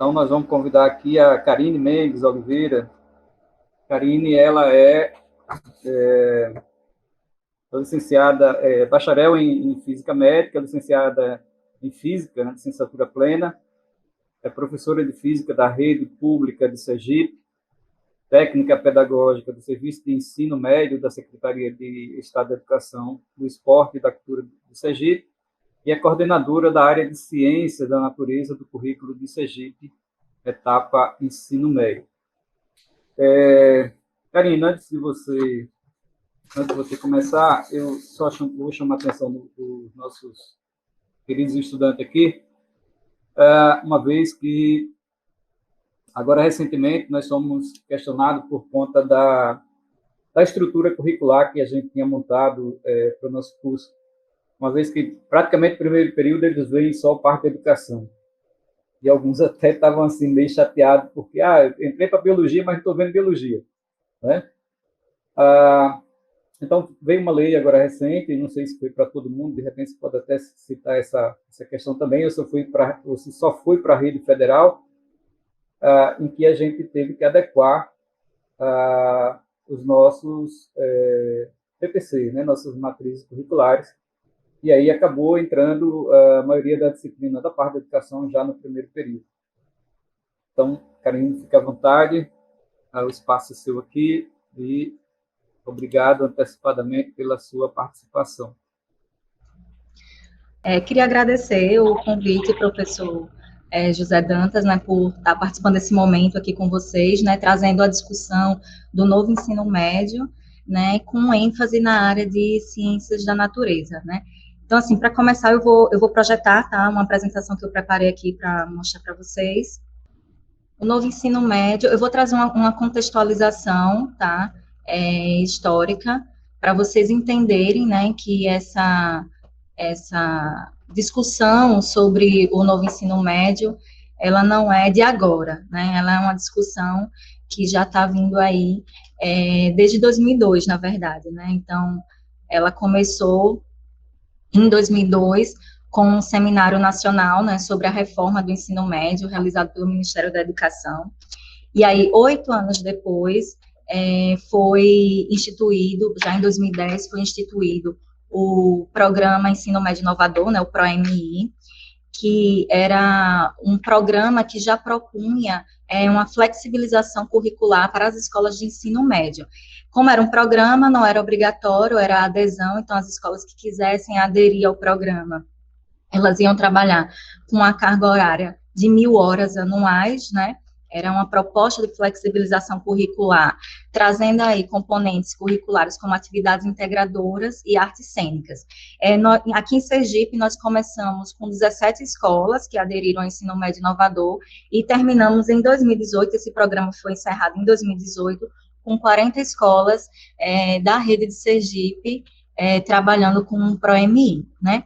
Então, nós vamos convidar aqui a Karine Mendes Oliveira. Karine, ela é licenciada, bacharel em Física Médica, licenciada em Física, né, licenciatura plena, é professora de Física da Rede Pública de Sergipe, técnica pedagógica do Serviço de Ensino Médio da Secretaria de Estado da Educação, do Esporte e da Cultura de Sergipe, e é coordenadora da área de Ciência da Natureza do currículo de Sergipe, etapa Ensino Médio. Karine, antes de você começar, eu só vou chamar a atenção dos nossos queridos estudantes aqui, uma vez que, agora, recentemente, nós somos questionados por conta da estrutura curricular que a gente tinha montado para o nosso curso, uma vez que, praticamente, no primeiro período, eles veem só parte da educação. E alguns até estavam assim, meio chateados, porque eu entrei para biologia, mas não estou vendo biologia. Né? Então, veio uma lei agora recente, não sei se foi para todo mundo, de repente você pode até citar essa questão também, você só foi para a rede federal, em que a gente teve que adequar os nossos PPC, né, nossas matrizes curriculares, e aí acabou entrando a maioria da disciplina da parte da educação já no primeiro período. Então, Karine, fique à vontade, o espaço é seu aqui, e obrigado antecipadamente pela sua participação. Queria agradecer o convite, professor José Dantas, né, por estar participando desse momento aqui com vocês, né, trazendo a discussão do novo ensino médio, né, com ênfase na área de ciências da natureza, né. Então, assim, para começar, eu vou projetar, tá, uma apresentação que eu preparei aqui para mostrar para vocês. O novo ensino médio, eu vou trazer uma contextualização, tá, histórica, para vocês entenderem, né, que essa discussão sobre o novo ensino médio, ela não é de agora, né? Ela é uma discussão que já está vindo aí desde 2002, na verdade, né? Então, ela começou em 2002 com um seminário nacional, né, sobre a reforma do ensino médio, realizado pelo Ministério da Educação. E aí, 8 anos depois, foi instituído, já em 2010, foi instituído o Programa Ensino Médio Inovador, né, o ProMI, que era um programa que já propunha uma flexibilização curricular para as escolas de ensino médio. Como era um programa, não era obrigatório, era adesão, então as escolas que quisessem aderir ao programa, elas iam trabalhar com uma carga horária de 1.000 horas anuais, né? Era uma proposta de flexibilização curricular, trazendo aí componentes curriculares como atividades integradoras e artes cênicas. Aqui em Sergipe, nós começamos com 17 escolas que aderiram ao ensino médio inovador e terminamos em 2018, esse programa foi encerrado em 2018, com 40 escolas da rede de Sergipe trabalhando com o ProMI, né?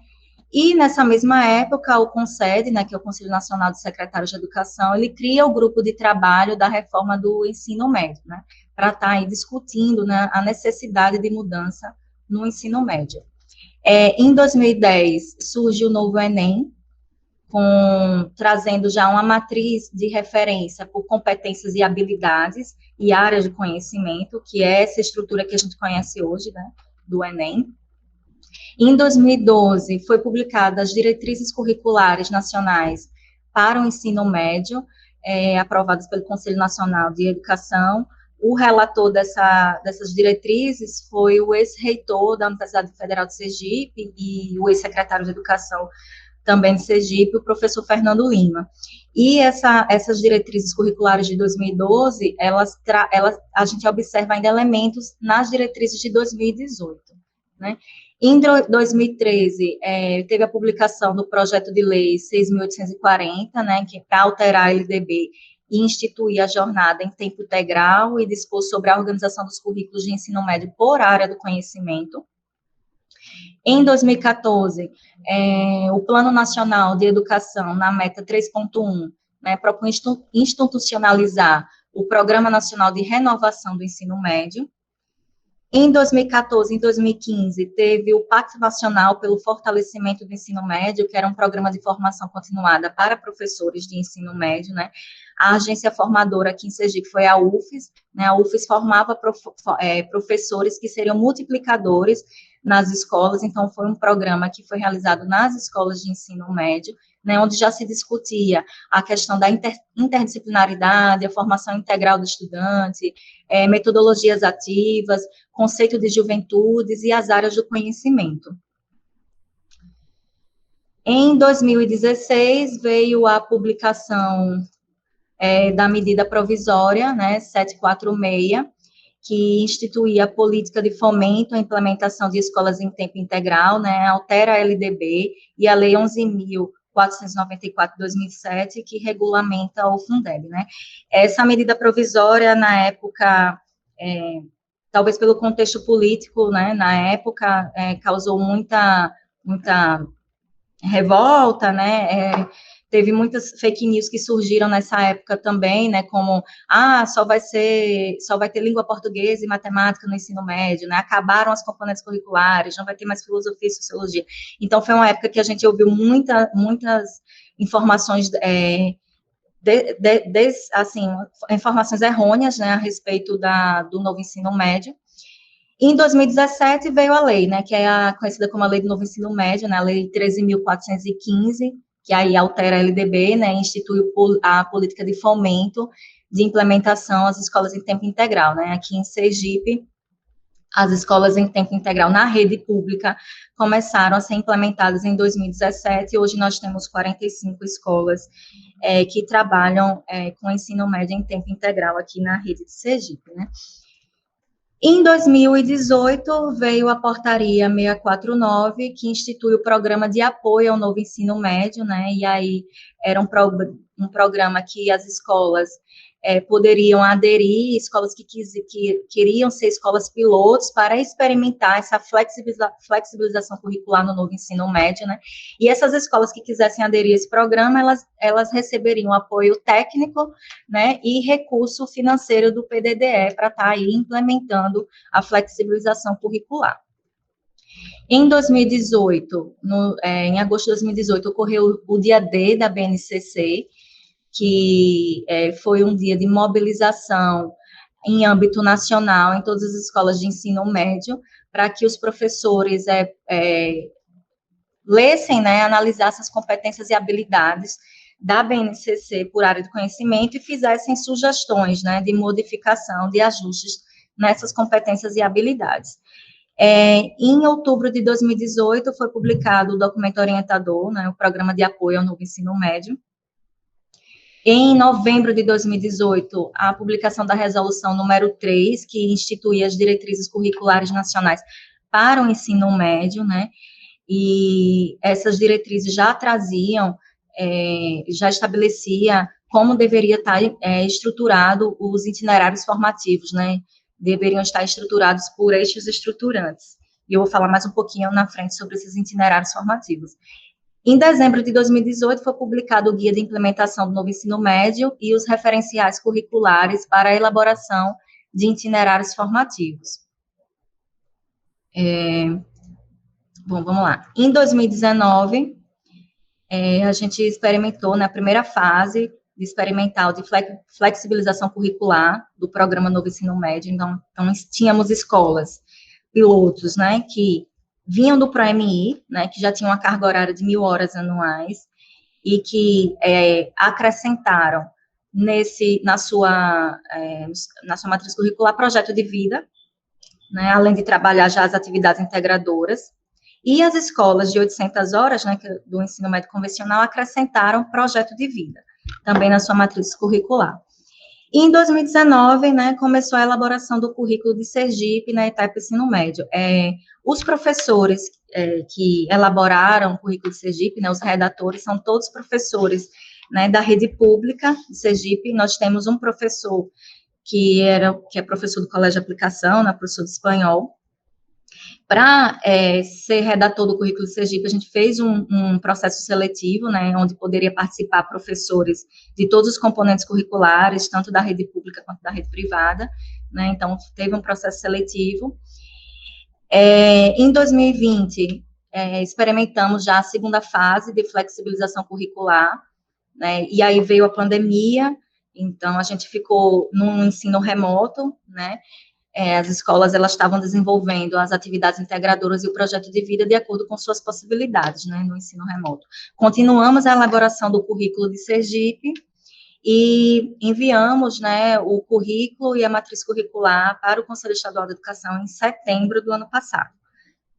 E, nessa mesma época, o CONSED, né, que é o Conselho Nacional de Secretários de Educação, ele cria o grupo de trabalho da reforma do ensino médio, né, para estar aí discutindo, né, a necessidade de mudança no ensino médio. Em 2010, surge o novo Enem, trazendo já uma matriz de referência por competências e habilidades e áreas de conhecimento, que é essa estrutura que a gente conhece hoje, né, do Enem. Em 2012, foi publicadas as diretrizes curriculares nacionais para o ensino médio, aprovadas pelo Conselho Nacional de Educação. O relator dessas diretrizes foi o ex-reitor da Universidade Federal de Sergipe e o ex-secretário de Educação também de Sergipe, o professor Fernando Lima. E essas diretrizes curriculares de 2012, a gente observa ainda elementos nas diretrizes de 2018, né? Em 2013, teve a publicação do projeto de lei 6.840, né, que é para alterar a LDB e instituir a jornada em tempo integral e dispor sobre a organização dos currículos de ensino médio por área do conhecimento. Em 2014, o Plano Nacional de Educação, na meta 3.1, né, propõe institucionalizar o Programa Nacional de Renovação do Ensino Médio. Em 2014 e 2015, teve o Pacto Nacional pelo Fortalecimento do Ensino Médio, que era um programa de formação continuada para professores de ensino médio, né? A agência formadora aqui em Sergipe foi a UFES, né? A UFES formava professores que seriam multiplicadores nas escolas, então foi um programa que foi realizado nas escolas de ensino médio, né, onde já se discutia a questão da interdisciplinaridade, a formação integral do estudante, metodologias ativas, conceito de juventudes e as áreas do conhecimento. Em 2016, veio a publicação da medida provisória, né, 746, que instituía a política de fomento à implementação de escolas em tempo integral, né, altera a LDB e a Lei 11.494 de 2007, que regulamenta o Fundeb, né. Essa medida provisória, na época, talvez pelo contexto político, né, na época, causou muita revolta, né, teve muitas fake news que surgiram nessa época também, né, como, só vai ter língua portuguesa e matemática no ensino médio, né, acabaram as componentes curriculares, não vai ter mais filosofia e sociologia. Então, foi uma época que a gente ouviu muitas informações, assim, informações errôneas, né, a respeito do novo ensino médio. Em 2017 veio a lei, né, que é conhecida como a Lei do Novo Ensino Médio, né, a Lei 13.415, que aí altera a LDB, né, institui a política de fomento de implementação às escolas em tempo integral, né, aqui em Sergipe, as escolas em tempo integral na rede pública começaram a ser implementadas em 2017, e hoje nós temos 45 escolas que trabalham com ensino médio em tempo integral aqui na rede de Sergipe, né. Em 2018, veio a portaria 649, que institui o programa de apoio ao novo ensino médio, né, e aí era um programa que as escolas poderiam aderir, escolas que queriam ser escolas pilotos para experimentar essa flexibilização curricular no novo ensino médio, né, e essas escolas que quisessem aderir a esse programa, elas receberiam apoio técnico, né, e recurso financeiro do PDDE para estar aí implementando a flexibilização curricular. Em 2018, em agosto de 2018, ocorreu o dia D da BNCC, que foi um dia de mobilização em âmbito nacional, em todas as escolas de ensino médio, para que os professores lessem, né, analisassem as competências e habilidades da BNCC por área de conhecimento e fizessem sugestões, né, de modificação, de ajustes nessas competências e habilidades. Em outubro de 2018, foi publicado o documento orientador, né, o Programa de Apoio ao Novo Ensino Médio. Em novembro de 2018, a publicação da resolução número 3, que institui as diretrizes curriculares nacionais para o ensino médio, né, e essas diretrizes já traziam, já estabelecia como deveria estar estruturado os itinerários formativos, né, deveriam estar estruturados por eixos estruturantes. E eu vou falar mais um pouquinho na frente sobre esses itinerários formativos. Em dezembro de 2018, foi publicado o Guia de Implementação do Novo Ensino Médio e os referenciais curriculares para a elaboração de itinerários formativos. Bom, vamos lá. Em 2019, a gente experimentou, na primeira fase de experimental de flexibilização curricular do Programa Novo Ensino Médio. Então tínhamos escolas pilotos, né, que vinham do ProMI, né, que já tinham uma carga horária de 1.000 horas anuais e que acrescentaram na sua matriz curricular projeto de vida, né, além de trabalhar já as atividades integradoras. E as escolas de 800 horas, né, do ensino médio convencional, acrescentaram projeto de vida, também na sua matriz curricular. E em 2019, né, começou a elaboração do currículo de Sergipe na etapa ensino médio. Os professores que elaboraram o currículo de Sergipe, né, os redatores, são todos professores, né, da rede pública de Sergipe. Nós temos um professor que é professor do Colégio de Aplicação, né, professor de espanhol. Para ser redator do currículo de Sergipe, a gente fez um processo seletivo, né, onde poderia participar professores de todos os componentes curriculares, tanto da rede pública quanto da rede privada, né? Então, teve um processo seletivo. Em 2020, experimentamos já a segunda fase de flexibilização curricular, né? E aí veio a pandemia, então a gente ficou num ensino remoto, né? As escolas elas estavam desenvolvendo as atividades integradoras e o projeto de vida de acordo com suas possibilidades, né, no ensino remoto. Continuamos a elaboração do currículo de Sergipe e enviamos, né, o currículo e a matriz curricular para o Conselho Estadual de Educação em setembro do ano passado.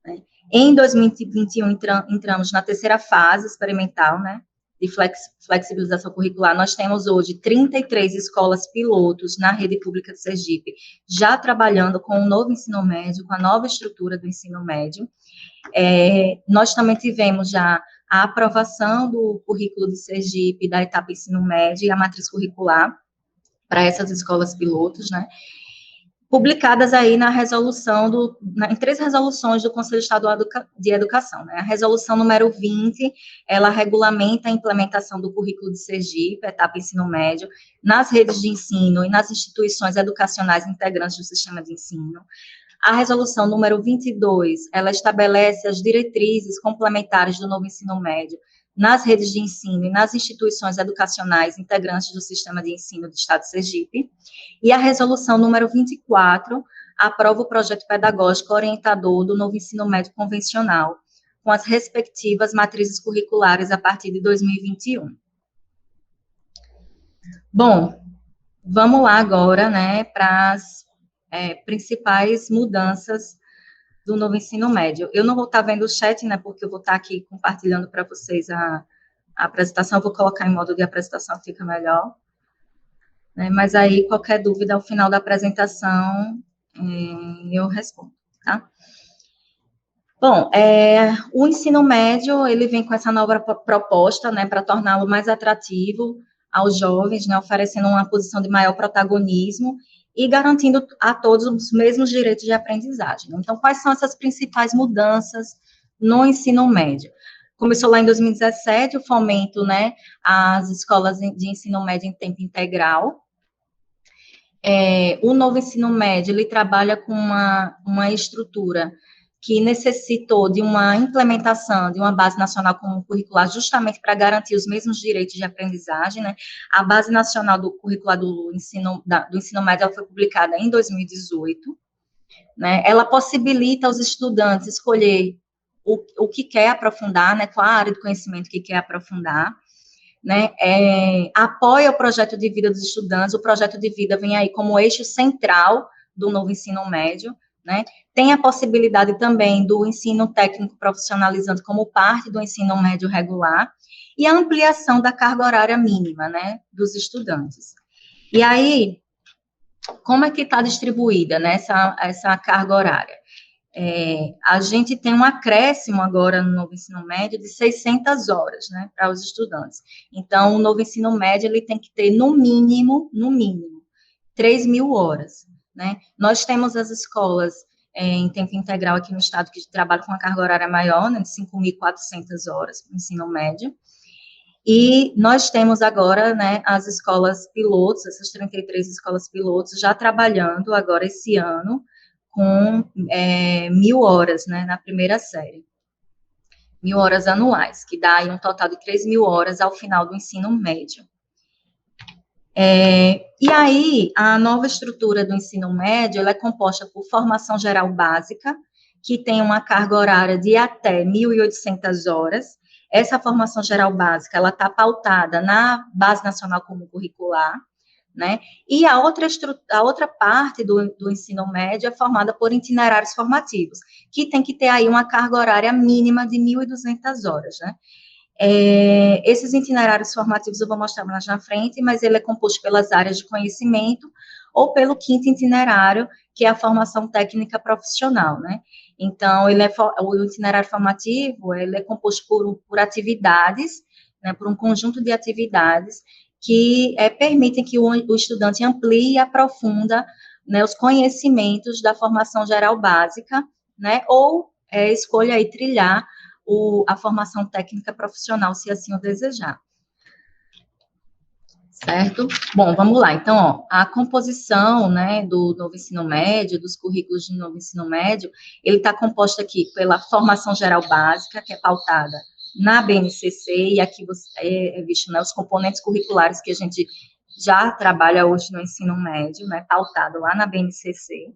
Né. Em 2021, entramos na terceira fase experimental, né, de flexibilização curricular. Nós temos hoje 33 escolas pilotos na rede pública de Sergipe, já trabalhando com o novo ensino médio, com a nova estrutura do ensino médio. Nós também tivemos já a aprovação do currículo de Sergipe, da etapa ensino médio e a matriz curricular para essas escolas pilotos, né? Publicadas aí na resolução em 3 resoluções do Conselho Estadual de Educação, né? A resolução número 20, ela regulamenta a implementação do currículo de Sergipe, etapa ensino médio, nas redes de ensino e nas instituições educacionais integrantes do sistema de ensino. A resolução número 22, ela estabelece as diretrizes complementares do novo ensino médio nas redes de ensino e nas instituições educacionais integrantes do sistema de ensino do Estado de Sergipe. E a resolução número 24 aprova o projeto pedagógico orientador do novo ensino médio convencional, com as respectivas matrizes curriculares a partir de 2021. Bom, vamos lá agora, né, para as principais mudanças do novo ensino médio. Eu não vou estar vendo o chat, né, porque eu vou estar aqui compartilhando para vocês a apresentação, eu vou colocar em modo de apresentação, fica melhor. Né, mas aí, qualquer dúvida ao final da apresentação, eu respondo, tá? Bom, o ensino médio, ele vem com essa nova proposta, né, para torná-lo mais atrativo aos jovens, né, oferecendo uma posição de maior protagonismo e garantindo a todos os mesmos direitos de aprendizagem. Então, quais são essas principais mudanças no ensino médio? Começou lá em 2017 o fomento, né, às escolas de ensino médio em tempo integral. O novo ensino médio, ele trabalha com uma estrutura que necessitou de uma implementação de uma base nacional comum curricular justamente para garantir os mesmos direitos de aprendizagem, né? A base nacional do curricular do ensino médio ela foi publicada em 2018, né? Ela possibilita aos estudantes escolher o que quer aprofundar, né? Qual a área de conhecimento que quer aprofundar, né? Apoia o projeto de vida dos estudantes. O projeto de vida vem aí como eixo central do novo ensino médio, né? Tem a possibilidade também do ensino técnico profissionalizante como parte do ensino médio regular e a ampliação da carga horária mínima, né, dos estudantes. E aí, como é que está distribuída, né, essa carga horária? A gente tem um acréscimo agora no novo ensino médio de 600 horas, né, para os estudantes. Então, o novo ensino médio, ele tem que ter, no mínimo, 3.000 horas, né. Nós temos as escolas em tempo integral aqui no estado que trabalham com uma carga horária maior, né, de 5.400 horas para o ensino médio. E nós temos agora, né, as escolas pilotos, essas 33 escolas pilotos, já trabalhando agora esse ano, com 1.000 horas, né, na primeira série. 1.000 horas anuais, que dá aí um total de 3.000 horas ao final do ensino médio. E aí, a nova estrutura do ensino médio, ela é composta por formação geral básica, que tem uma carga horária de até 1.800 horas. Essa formação geral básica, ela está pautada na Base Nacional Comum Curricular, né? E a outra parte do ensino médio é formada por itinerários formativos, que tem que ter aí uma carga horária mínima de 1.200 horas, né? Esses itinerários formativos eu vou mostrar mais na frente, mas ele é composto pelas áreas de conhecimento ou pelo quinto itinerário, que é a formação técnica profissional, né? Então, o itinerário formativo, ele é composto por atividades, né, por um conjunto de atividades que permitem que o estudante amplie e aprofunda, né, os conhecimentos da formação geral básica, né, ou escolha aí trilhar a formação técnica profissional, se assim o desejar. Certo? Bom, vamos lá. Então, ó, a composição, né, do novo ensino médio, dos currículos do novo ensino médio, ele está composto aqui pela formação geral básica, que é pautada na BNCC, e aqui você, é visto, né, os componentes curriculares que a gente já trabalha hoje no ensino médio, né, pautado lá na BNCC,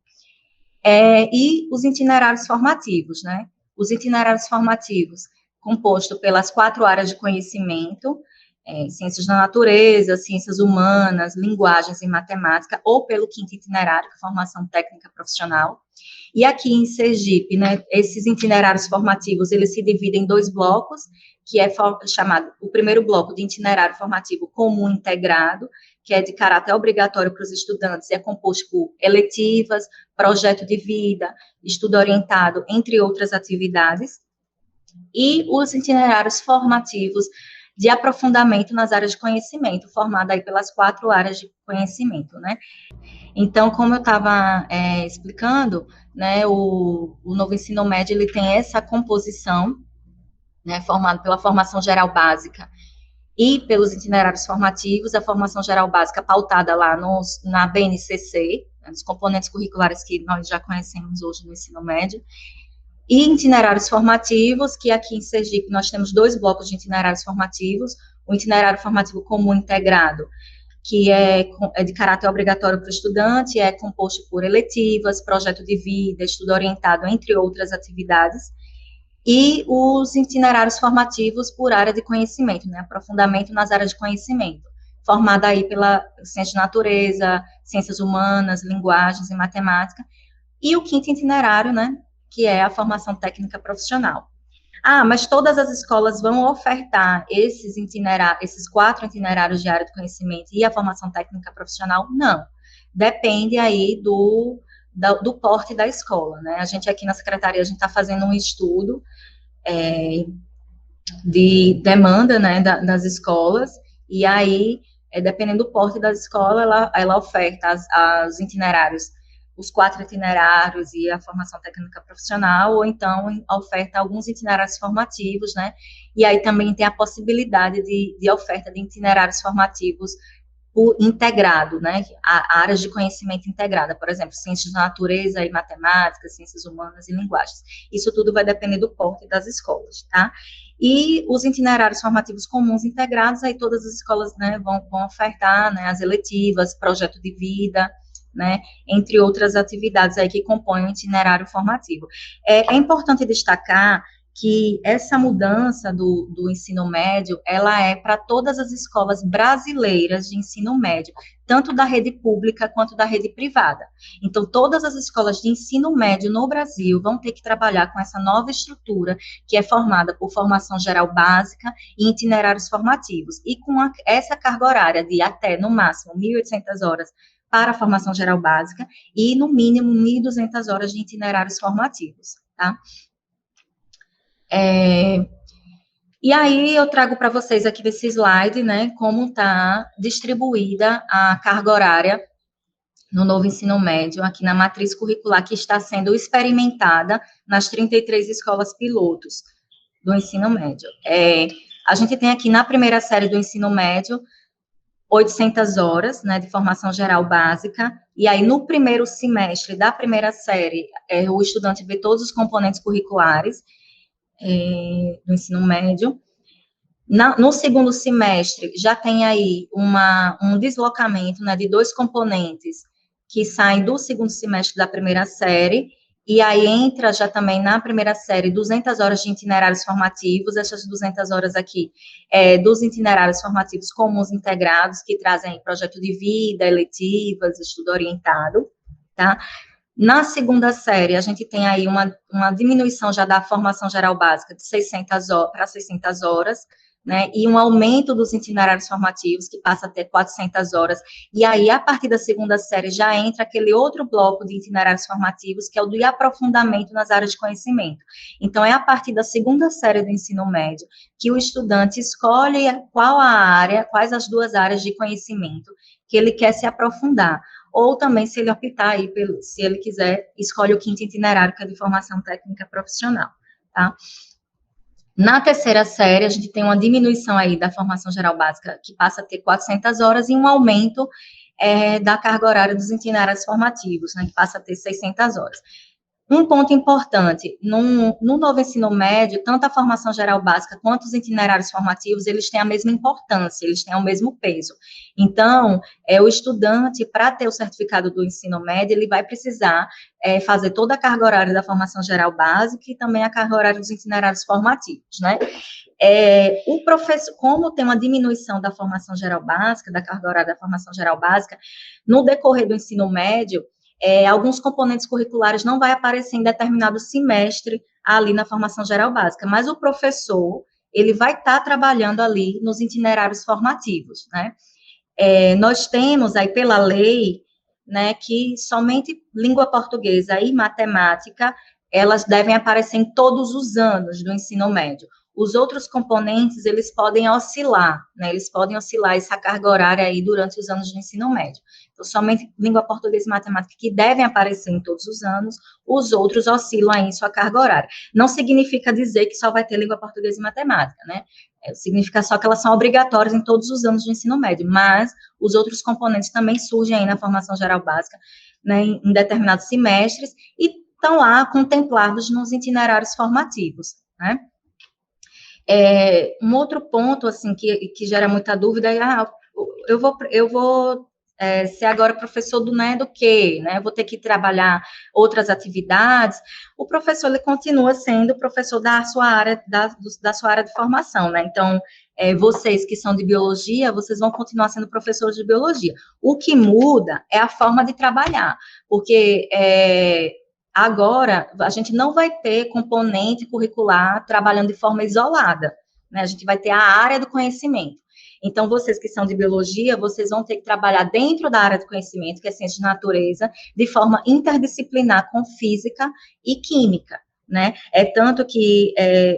e os itinerários formativos, né? Os itinerários formativos, composto pelas 4 áreas de conhecimento, ciências da natureza, ciências humanas, linguagens e matemática, ou pelo 5º itinerário, que é formação técnica profissional. E aqui em Sergipe, né, esses itinerários formativos, eles se dividem em 2 blocos, que é chamado o primeiro bloco de itinerário formativo comum integrado, que é de caráter obrigatório para os estudantes, e é composto por eletivas, projeto de vida, estudo orientado, entre outras atividades, e os itinerários formativos de aprofundamento nas áreas de conhecimento, formado aí pelas 4 áreas de conhecimento, né? Então, como eu estava explicando, né, o novo ensino médio, ele tem essa composição, né, formado pela formação geral básica e pelos itinerários formativos, a formação geral básica pautada lá na BNCC, nos componentes curriculares que nós já conhecemos hoje no ensino médio, e itinerários formativos, que aqui em Sergipe nós temos 2 blocos de itinerários formativos, o itinerário formativo comum integrado, que é de caráter obrigatório para o estudante, é composto por eletivas, projeto de vida, estudo orientado, entre outras atividades, e os itinerários formativos por área de conhecimento, né, aprofundamento nas áreas de conhecimento, formada aí pela ciência de natureza, ciências humanas, linguagens e matemática, e o 5º itinerário, né, que é a formação técnica profissional. Ah, mas todas as escolas vão ofertar esses 4 itinerários de área de conhecimento e a formação técnica profissional? Não. Depende aí do porte da escola, né? A gente aqui na secretaria, a gente está fazendo um estudo de demanda, né, das escolas, e aí, dependendo do porte da escola, ela oferta os itinerários, os 4 itinerários e a formação técnica profissional, ou então oferta alguns itinerários formativos, né, e aí também tem a possibilidade de oferta de itinerários formativos integrado, né, áreas de conhecimento integrada, por exemplo, ciências da natureza e matemática, ciências humanas e linguagens. Isso tudo vai depender do porte das escolas, tá? E os itinerários formativos comuns integrados, aí todas as escolas, né, vão ofertar, né, as eletivas, projeto de vida, né, entre outras atividades aí que compõem o itinerário formativo. É importante destacar que essa mudança do ensino médio, ela é para todas as escolas brasileiras de ensino médio, tanto da rede pública quanto da rede privada. Então, todas as escolas de ensino médio no Brasil vão ter que trabalhar com essa nova estrutura, que é formada por formação geral básica e itinerários formativos, e com essa carga horária de até, no máximo, 1.800 horas para a formação geral básica e, no mínimo, 1.200 horas de itinerários formativos, tá? E aí eu trago para vocês aqui desse slide, né, como está distribuída a carga horária no novo ensino médio, aqui na matriz curricular que está sendo experimentada nas 33 escolas pilotos do ensino médio. A gente tem aqui na primeira série do ensino médio 800 horas, né, de formação geral básica, e aí no primeiro semestre da primeira série, o estudante vê todos os componentes curriculares, do ensino médio. No segundo semestre, já tem aí um deslocamento, né, de 2 componentes que saem do segundo semestre da primeira série, e aí entra já também na primeira série 200 horas de itinerários formativos, essas 200 horas aqui, dos itinerários formativos comuns integrados, que trazem projeto de vida, eletivas, estudo orientado, tá? Na segunda série, a gente tem aí uma diminuição já da formação geral básica de 600 horas para 600 horas, né, e um aumento dos itinerários formativos, que passa a ter 400 horas, e aí, a partir da segunda série, já entra aquele outro bloco de itinerários formativos, que é o do aprofundamento nas áreas de conhecimento. Então, é a partir da segunda série do ensino médio que o estudante escolhe quais as 2 áreas de conhecimento que ele quer se aprofundar, ou também, se ele optar aí, se ele quiser, escolhe o 5º itinerário, que é de formação técnica profissional, tá? Na terceira série, a gente tem uma diminuição aí da formação geral básica, que passa a ter 400 horas, e um aumento da carga horária dos itinerários formativos, né, que passa a ter 600 horas. Um ponto importante, no novo ensino médio, tanto a formação geral básica quanto os itinerários formativos, eles têm a mesma importância, eles têm o mesmo peso. Então, o estudante, para ter o certificado do ensino médio, ele vai precisar fazer toda a carga horária da formação geral básica e também a carga horária dos itinerários formativos, né? O professor, como tem uma diminuição da formação geral básica, da carga horária da formação geral básica, no decorrer do ensino médio, alguns componentes curriculares não vai aparecer em determinado semestre ali na formação geral básica, mas o professor, ele vai estar trabalhando ali nos itinerários formativos, né? Nós temos aí pela lei, né, que somente língua portuguesa e matemática, elas devem aparecer em todos os anos do ensino médio. Os outros componentes, eles podem oscilar, né, eles podem oscilar essa carga horária aí durante os anos do ensino médio. Então, somente língua portuguesa e matemática que devem aparecer em todos os anos, os outros oscilam aí em sua carga horária. Não significa dizer que só vai ter língua portuguesa e matemática, né? Significa só que elas são obrigatórias em todos os anos do ensino médio, mas os outros componentes também surgem aí na formação geral básica, né, em determinados semestres, e estão lá contemplados nos itinerários formativos, né? Um outro ponto, assim, que gera muita dúvida é, eu vou ser agora professor do, né, do quê, né, eu vou ter que trabalhar outras atividades. O professor, ele continua sendo professor da sua área, da sua área de formação, né, então, vocês que são de biologia, vocês vão continuar sendo professores de biologia. O que muda é a forma de trabalhar, porque agora, a gente não vai ter componente curricular trabalhando de forma isolada, né? A gente vai ter a área do conhecimento. Então, vocês que são de biologia, vocês vão ter que trabalhar dentro da área do conhecimento, que é ciência de natureza, de forma interdisciplinar com física e química, né? Tanto que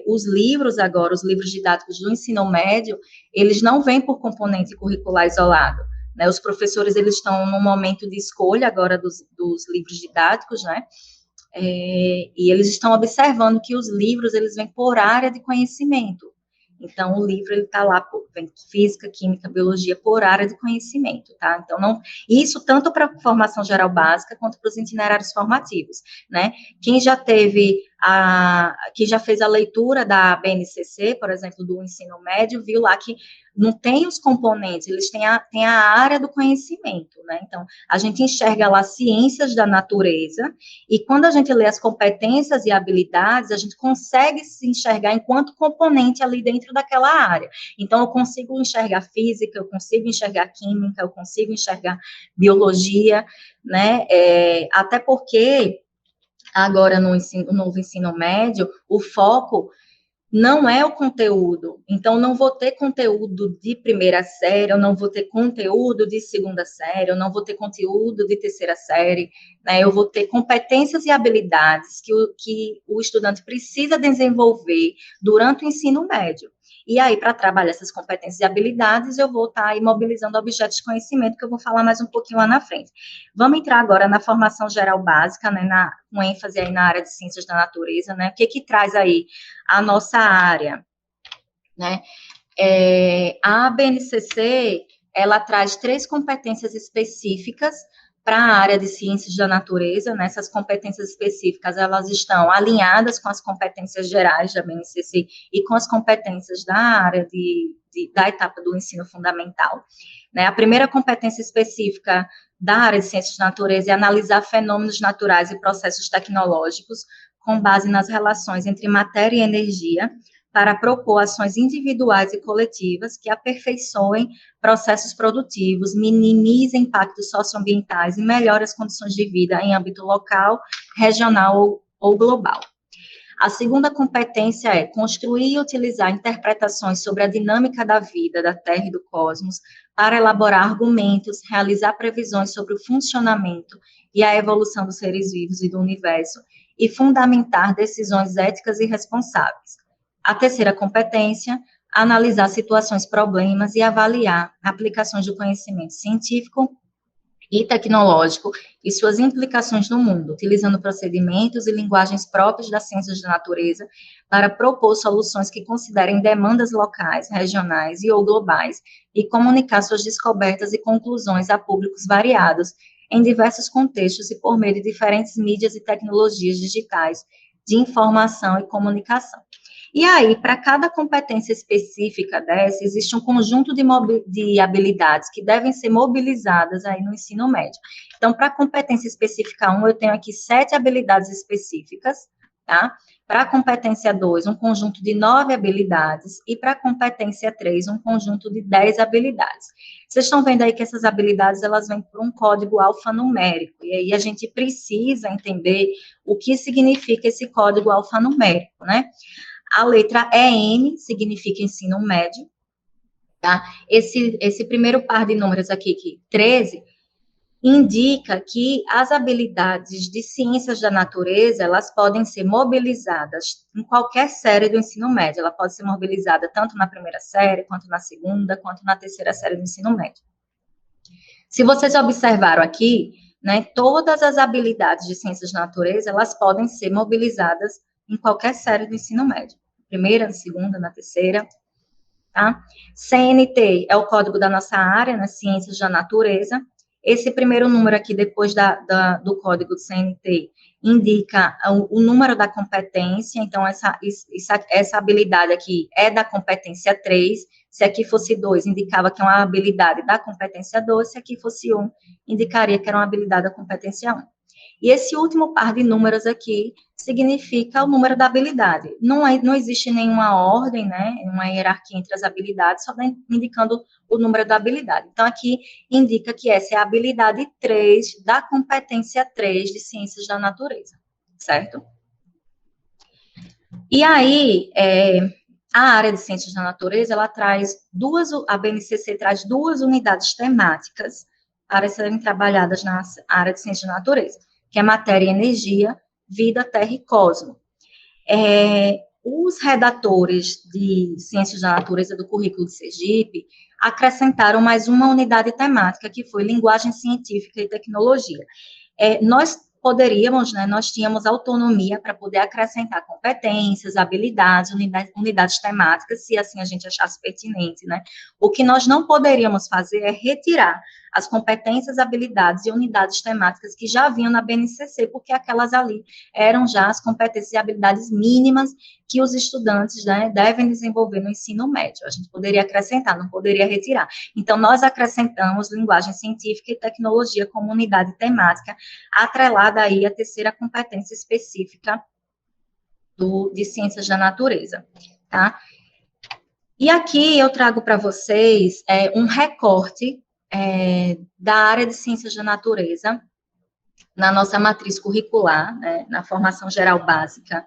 os livros agora, os livros didáticos do ensino médio, eles não vêm por componente curricular isolado, né? Os professores, eles estão no momento de escolha agora dos livros didáticos, né? E eles estão observando que os livros, eles vêm por área de conhecimento. Então, o livro, ele está lá, vem física, química, biologia, por área de conhecimento, tá? Então, não, isso tanto para a formação geral básica, quanto para os itinerários formativos, né? Quem já fez a leitura da BNCC, por exemplo, do ensino médio, viu lá que não tem os componentes, eles têm a área do conhecimento, né? Então, a gente enxerga lá ciências da natureza, e quando a gente lê as competências e habilidades, a gente consegue se enxergar enquanto componente ali dentro daquela área. Então, eu consigo enxergar física, eu consigo enxergar química, eu consigo enxergar biologia, né? Até porque agora no novo ensino médio, o foco não é o conteúdo. Então, não vou ter conteúdo de primeira série, eu não vou ter conteúdo de segunda série, eu não vou ter conteúdo de terceira série, né? Eu vou ter competências e habilidades que o estudante precisa desenvolver durante o ensino médio. E aí, para trabalhar essas competências e habilidades, eu vou estar aí mobilizando objetos de conhecimento, que eu vou falar mais um pouquinho lá na frente. Vamos entrar agora na formação geral básica, né, com ênfase aí na área de ciências da natureza, né? O que traz aí a nossa área, né? A BNCC, ela traz 3 competências específicas para a área de ciências da natureza, né? Essas competências específicas, elas estão alinhadas com as competências gerais da BNCC e com as competências da área da etapa do ensino fundamental, né? A primeira competência específica da área de ciências da natureza é analisar fenômenos naturais e processos tecnológicos com base nas relações entre matéria e energia, para propor ações individuais e coletivas que aperfeiçoem processos produtivos, minimizem impactos socioambientais e melhorem as condições de vida em âmbito local, regional ou global. A segunda competência é construir e utilizar interpretações sobre a dinâmica da vida, da Terra e do cosmos, para elaborar argumentos, realizar previsões sobre o funcionamento e a evolução dos seres vivos e do universo, e fundamentar decisões éticas e responsáveis. A terceira competência, analisar situações, problemas e avaliar aplicações do conhecimento científico e tecnológico e suas implicações no mundo, utilizando procedimentos e linguagens próprias das ciências da natureza para propor soluções que considerem demandas locais, regionais e ou globais e comunicar suas descobertas e conclusões a públicos variados em diversos contextos e por meio de diferentes mídias e tecnologias digitais de informação e comunicação. E aí, para cada competência específica dessa, existe um conjunto de habilidades que devem ser mobilizadas aí no ensino médio. Então, para a competência específica 1, eu tenho aqui 7 habilidades específicas, tá? Para a competência 2, um conjunto de 9 habilidades, e para a competência 3, um conjunto de 10 habilidades. Vocês estão vendo aí que essas habilidades, elas vêm por um código alfanumérico, e aí a gente precisa entender o que significa esse código alfanumérico, né? A letra EN significa ensino médio, tá? Esse primeiro par de números aqui, 13, indica que as habilidades de ciências da natureza, elas podem ser mobilizadas em qualquer série do ensino médio. Ela pode ser mobilizada tanto na primeira série, quanto na segunda, quanto na terceira série do ensino médio. Se vocês observaram aqui, né, todas as habilidades de ciências da natureza, elas podem ser mobilizadas em qualquer série do ensino médio. Primeira, na segunda, na terceira, tá? CNT é o código da nossa área, nas ciências da natureza. Esse primeiro número aqui, depois do código do CNT, indica o número da competência, então essa habilidade aqui é da competência 3, se aqui fosse 2, indicava que é uma habilidade da competência 2, se aqui fosse 1, indicaria que era uma habilidade da competência 1. E esse último par de números aqui significa o número da habilidade. Não existe nenhuma ordem, né, uma hierarquia entre as habilidades, só indicando o número da habilidade. Então, aqui indica que essa é a habilidade 3 da competência 3 de ciências da natureza, certo? E aí, a área de ciências da natureza, ela traz a BNCC traz 2 unidades temáticas para serem trabalhadas na área de ciências da natureza, que é matéria e energia, vida, terra e cosmo. Os redatores de ciências da natureza do currículo de Sergipe acrescentaram mais uma unidade temática, que foi linguagem científica e tecnologia. Nós poderíamos, né, nós tínhamos autonomia para poder acrescentar competências, habilidades, unidades temáticas, se assim a gente achasse pertinente, né? O que nós não poderíamos fazer é retirar as competências, habilidades e unidades temáticas que já vinham na BNCC, porque aquelas ali eram já as competências e habilidades mínimas que os estudantes, né, devem desenvolver no ensino médio. A gente poderia acrescentar, não poderia retirar. Então, nós acrescentamos linguagem científica e tecnologia como unidade temática, atrelada aí à terceira competência específica de ciências da natureza, tá? E aqui eu trago para vocês um recorte da área de ciências da natureza na nossa matriz curricular, né, na formação geral básica,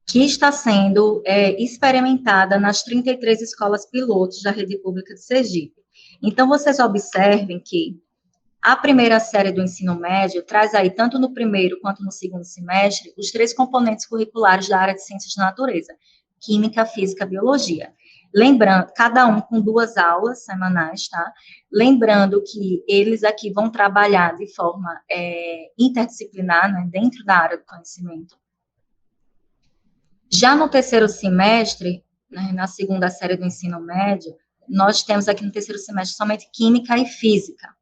que está sendo experimentada nas 33 escolas pilotos da rede pública de Sergipe. Então, vocês observem que a primeira série do ensino médio traz aí, tanto no primeiro quanto no segundo semestre, os 3 componentes curriculares da área de ciências da natureza: química, física, biologia. Lembrando, cada um com 2 aulas semanais, tá? Lembrando que eles aqui vão trabalhar de forma interdisciplinar, né, dentro da área do conhecimento. Já no terceiro semestre, né, na segunda série do ensino médio, nós temos aqui no terceiro semestre somente química e física.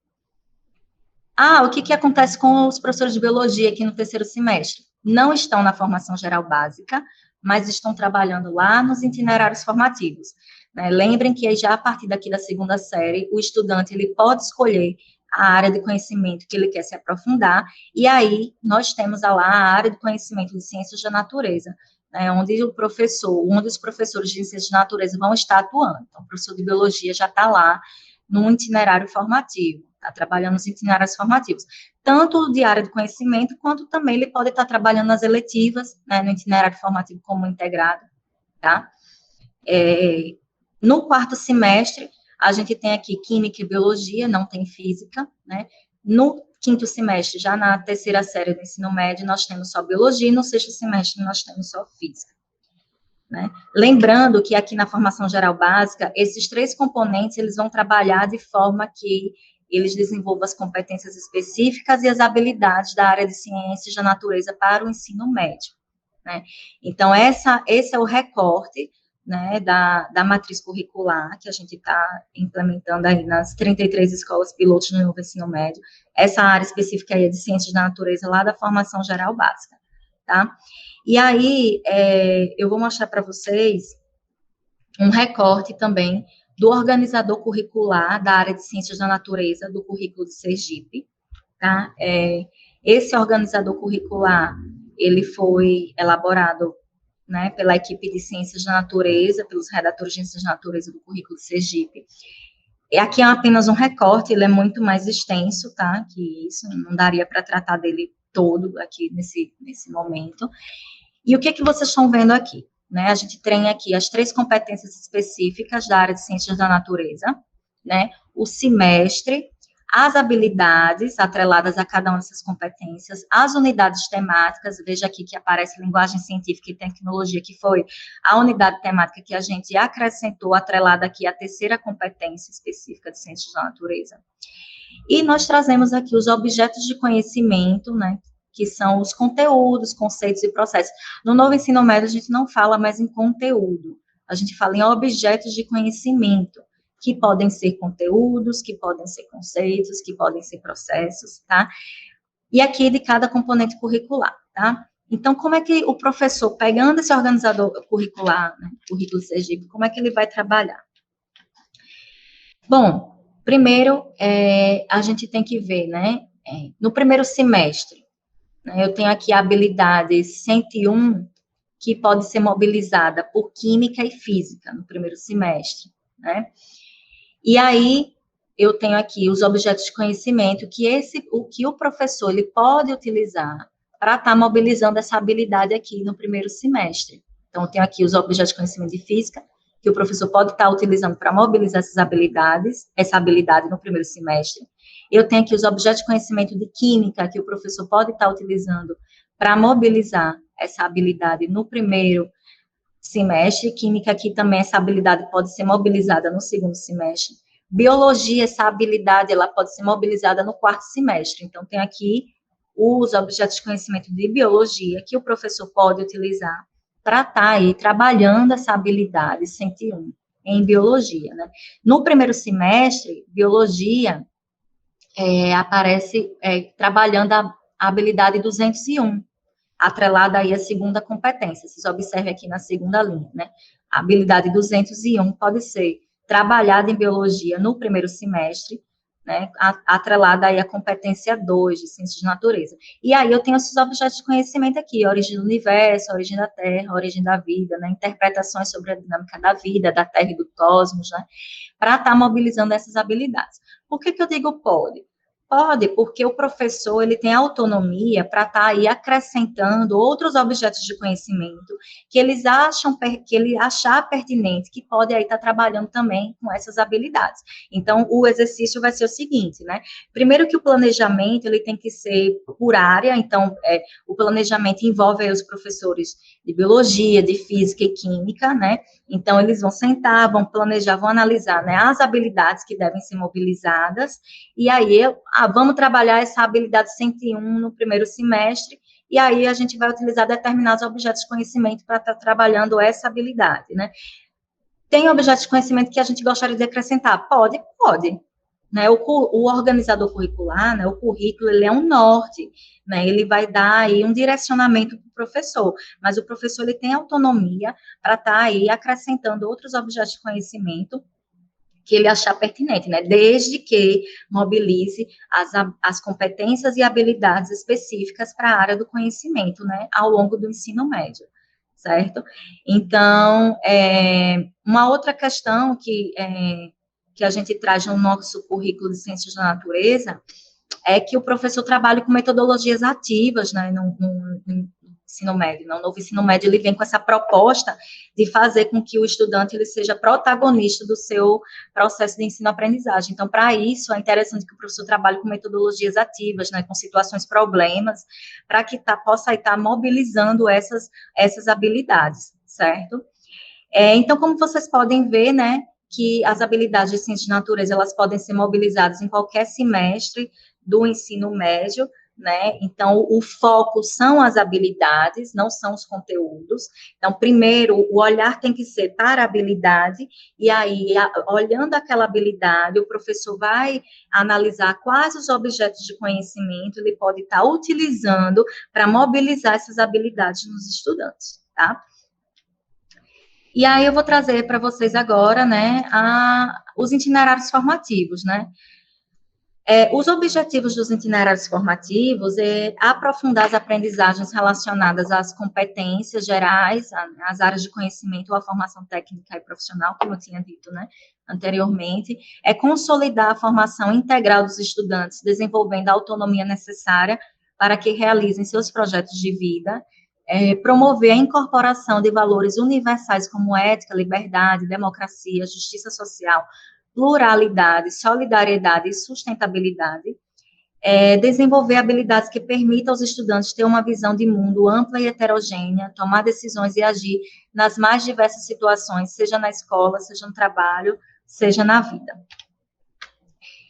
O que acontece com os professores de biologia aqui no terceiro semestre? Não estão na formação geral básica, mas estão trabalhando lá nos itinerários formativos, né? Lembrem que já a partir daqui da segunda série, o estudante ele pode escolher a área de conhecimento que ele quer se aprofundar, e aí nós temos lá a área de conhecimento de ciências da natureza, né, onde um dos professores de ciências da natureza vão estar atuando. Então, o professor de biologia já está lá no itinerário formativo, está trabalhando nos itinerários formativos, tanto de área de conhecimento, quanto também ele pode estar trabalhando nas eletivas, né, no itinerário formativo como integrado, tá? No quarto semestre, a gente tem aqui química e biologia, não tem física, né? No quinto semestre, já na terceira série do ensino médio, nós temos só biologia, e no sexto semestre nós temos só física, né? Lembrando que aqui na formação geral básica, esses 3 componentes, eles vão trabalhar de forma que eles desenvolvam as competências específicas e as habilidades da área de ciências da natureza para o ensino médio, né? Então, esse é o recorte, né, da matriz curricular que a gente está implementando aí nas 33 escolas pilotos no novo ensino médio, essa área específica aí é de ciências da natureza lá da formação geral básica, tá? E aí, eu vou mostrar para vocês um recorte também do organizador curricular da área de ciências da natureza do currículo de Sergipe, tá? Esse organizador curricular, ele foi elaborado, né, pela equipe de ciências da natureza, pelos redatores de ciências da natureza do currículo de Sergipe. E aqui é apenas um recorte, ele é muito mais extenso, tá? Que isso, não daria para tratar dele todo aqui nesse momento. E o que vocês estão vendo aqui? Né, a gente tem aqui as 3 competências específicas da área de ciências da natureza, né, o semestre, as habilidades atreladas a cada uma dessas competências, as unidades temáticas, veja aqui que aparece linguagem científica e tecnologia, que foi a unidade temática que a gente acrescentou, atrelada aqui à 3ª competência específica de ciências da natureza. E nós trazemos aqui os objetos de conhecimento, né, que são os conteúdos, conceitos e processos. No novo ensino médio, a gente não fala mais em conteúdo, a gente fala em objetos de conhecimento, que podem ser conteúdos, que podem ser conceitos, que podem ser processos, tá? E aqui de cada componente curricular, tá? Então, como é que o professor, pegando esse organizador curricular, né, currículo Sergipe, como é que ele vai trabalhar? Bom, primeiro, a gente tem que ver, né, no primeiro semestre, eu tenho aqui a habilidade 101, que pode ser mobilizada por química e física no primeiro semestre, né? E aí, eu tenho aqui os objetos de conhecimento, o que o professor ele pode utilizar para estar mobilizando essa habilidade aqui no primeiro semestre. Então, eu tenho aqui os objetos de conhecimento de física, que o professor pode estar utilizando para mobilizar essa habilidade no primeiro semestre. Eu tenho aqui os objetos de conhecimento de química, que o professor pode estar utilizando para mobilizar essa habilidade no primeiro semestre. Química aqui também, essa habilidade pode ser mobilizada no segundo semestre. Biologia, essa habilidade, ela pode ser mobilizada no 4º semestre. Então, tem aqui os objetos de conhecimento de biologia, que o professor pode utilizar para estar aí trabalhando essa habilidade 101 em biologia, né? No primeiro semestre, biologia aparece trabalhando a habilidade 201, atrelada aí à 2ª competência. Vocês observem aqui na 2ª linha, né? A habilidade 201 pode ser trabalhada em biologia no primeiro semestre, né? Atrelada aí à competência 2 de ciências de natureza. E aí eu tenho esses objetos de conhecimento aqui, a origem do universo, a origem da Terra, a origem da vida, né? Interpretações sobre a dinâmica da vida, da Terra e do cosmos, né? Para estar mobilizando essas habilidades. Por que eu digo pode? Pode, porque o professor ele tem autonomia para estar aí acrescentando outros objetos de conhecimento que ele achar pertinente, que pode aí estar trabalhando também com essas habilidades. Então, o exercício vai ser o seguinte, né? Primeiro que o planejamento ele tem que ser por área, então o planejamento envolve aí os professores de biologia, de física e química, né? Então, eles vão sentar, vão planejar, vão analisar, né, as habilidades que devem ser mobilizadas, e aí, vamos trabalhar essa habilidade 101 no primeiro semestre, e aí a gente vai utilizar determinados objetos de conhecimento para estar trabalhando essa habilidade, né? Tem objetos de conhecimento que a gente gostaria de acrescentar? Pode. Né, o organizador curricular, né, o currículo, ele é um norte, né, ele vai dar aí um direcionamento para o professor, mas o professor ele tem autonomia para estar aí acrescentando outros objetos de conhecimento que ele achar pertinente, né, desde que mobilize as competências e habilidades específicas para a área do conhecimento, né, ao longo do ensino médio, certo? Então, uma outra questão que a gente traz no nosso currículo de Ciências da Natureza é que o professor trabalha com metodologias ativas, né, no ensino médio. No novo ensino médio, ele vem com essa proposta de fazer com que o estudante ele seja protagonista do seu processo de ensino-aprendizagem. Então, para isso, é interessante que o professor trabalhe com metodologias ativas, né, com situações problemas, para que possa estar mobilizando essas habilidades, certo? Então, como vocês podem ver, né, que as habilidades de ciência de natureza, elas podem ser mobilizadas em qualquer semestre do ensino médio, né? Então, o foco são as habilidades, não são os conteúdos. Então, primeiro, o olhar tem que ser para a habilidade, e aí, olhando aquela habilidade, o professor vai analisar quais os objetos de conhecimento ele pode estar utilizando para mobilizar essas habilidades nos estudantes, tá? E aí, eu vou trazer para vocês agora, né, os itinerários formativos, né? Os objetivos dos itinerários formativos é aprofundar as aprendizagens relacionadas às competências gerais, às áreas de conhecimento ou à formação técnica e profissional, como eu tinha dito, né, anteriormente, é consolidar a formação integral dos estudantes, desenvolvendo a autonomia necessária para que realizem seus projetos de vida, promover a incorporação de valores universais como ética, liberdade, democracia, justiça social, pluralidade, solidariedade e sustentabilidade, desenvolver habilidades que permitam aos estudantes ter uma visão de mundo ampla e heterogênea, tomar decisões e agir nas mais diversas situações, seja na escola, seja no trabalho, seja na vida.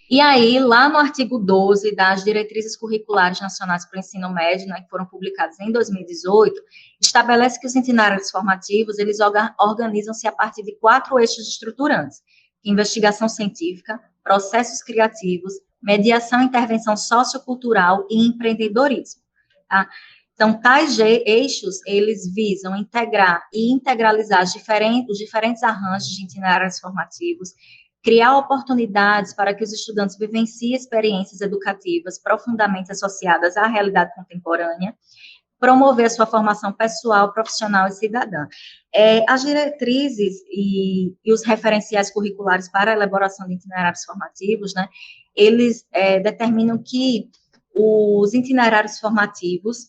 E aí, lá no artigo 12 das Diretrizes Curriculares Nacionais para o Ensino Médio, né, que foram publicadas em 2018, estabelece que os itinerários formativos, eles organizam-se a partir de 4 eixos estruturantes: investigação científica, processos criativos, mediação e intervenção sociocultural e empreendedorismo, tá? Então, tais eixos, eles visam integrar e integralizar os diferentes arranjos de itinerários formativos, criar oportunidades para que os estudantes vivenciem experiências educativas profundamente associadas à realidade contemporânea, promover a sua formação pessoal, profissional e cidadã. As diretrizes e os referenciais curriculares para a elaboração de itinerários formativos, né, eles determinam que os itinerários formativos,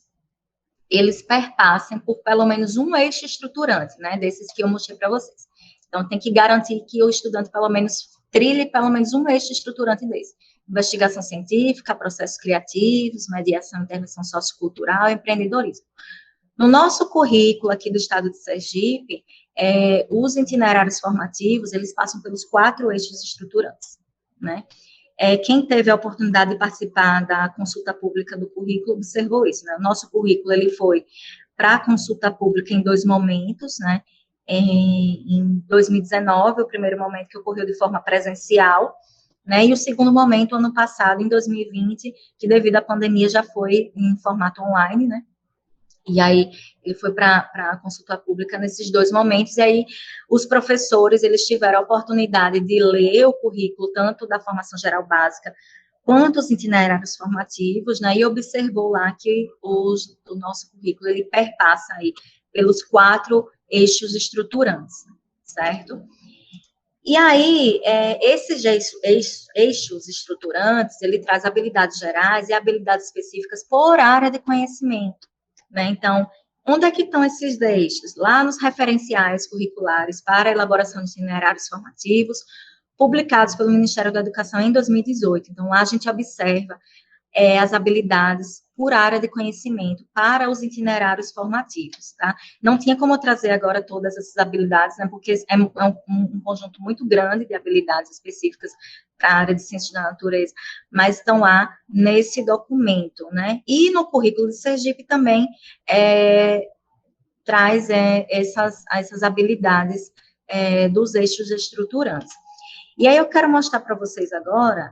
eles perpassem por pelo menos um eixo estruturante, né, desses que eu mostrei para vocês. Então, tem que garantir que o estudante, pelo menos, trilhe pelo menos um eixo estruturante desse: investigação científica, processos criativos, mediação e intervenção sociocultural e empreendedorismo. No nosso currículo aqui do estado de Sergipe, os itinerários formativos, eles passam pelos 4 eixos estruturantes, né? Quem teve a oportunidade de participar da consulta pública do currículo observou isso, né? O nosso currículo, ele foi para a consulta pública em 2 momentos, né? Em 2019, o primeiro momento que ocorreu de forma presencial, né, e o segundo momento, ano passado, em 2020, que devido à pandemia já foi em formato online, né, e aí ele foi para a consulta pública nesses 2 momentos, e aí os professores, eles tiveram a oportunidade de ler o currículo, tanto da formação geral básica, quanto os itinerários formativos, né, e observou lá que o nosso currículo, ele perpassa aí pelos 4 eixos estruturantes, certo? E aí, esses eixos estruturantes, ele traz habilidades gerais e habilidades específicas por área de conhecimento, né? Então, onde é que estão esses eixos? Lá nos referenciais curriculares para a elaboração de itinerários formativos, publicados pelo Ministério da Educação em 2018. Então, lá a gente observa as habilidades por área de conhecimento para os itinerários formativos, tá? Não tinha como trazer agora todas essas habilidades, né, porque é um conjunto muito grande de habilidades específicas para a área de ciências da natureza, mas estão lá nesse documento, né? E no currículo de Sergipe também traz essas habilidades dos eixos estruturantes. E aí eu quero mostrar para vocês agora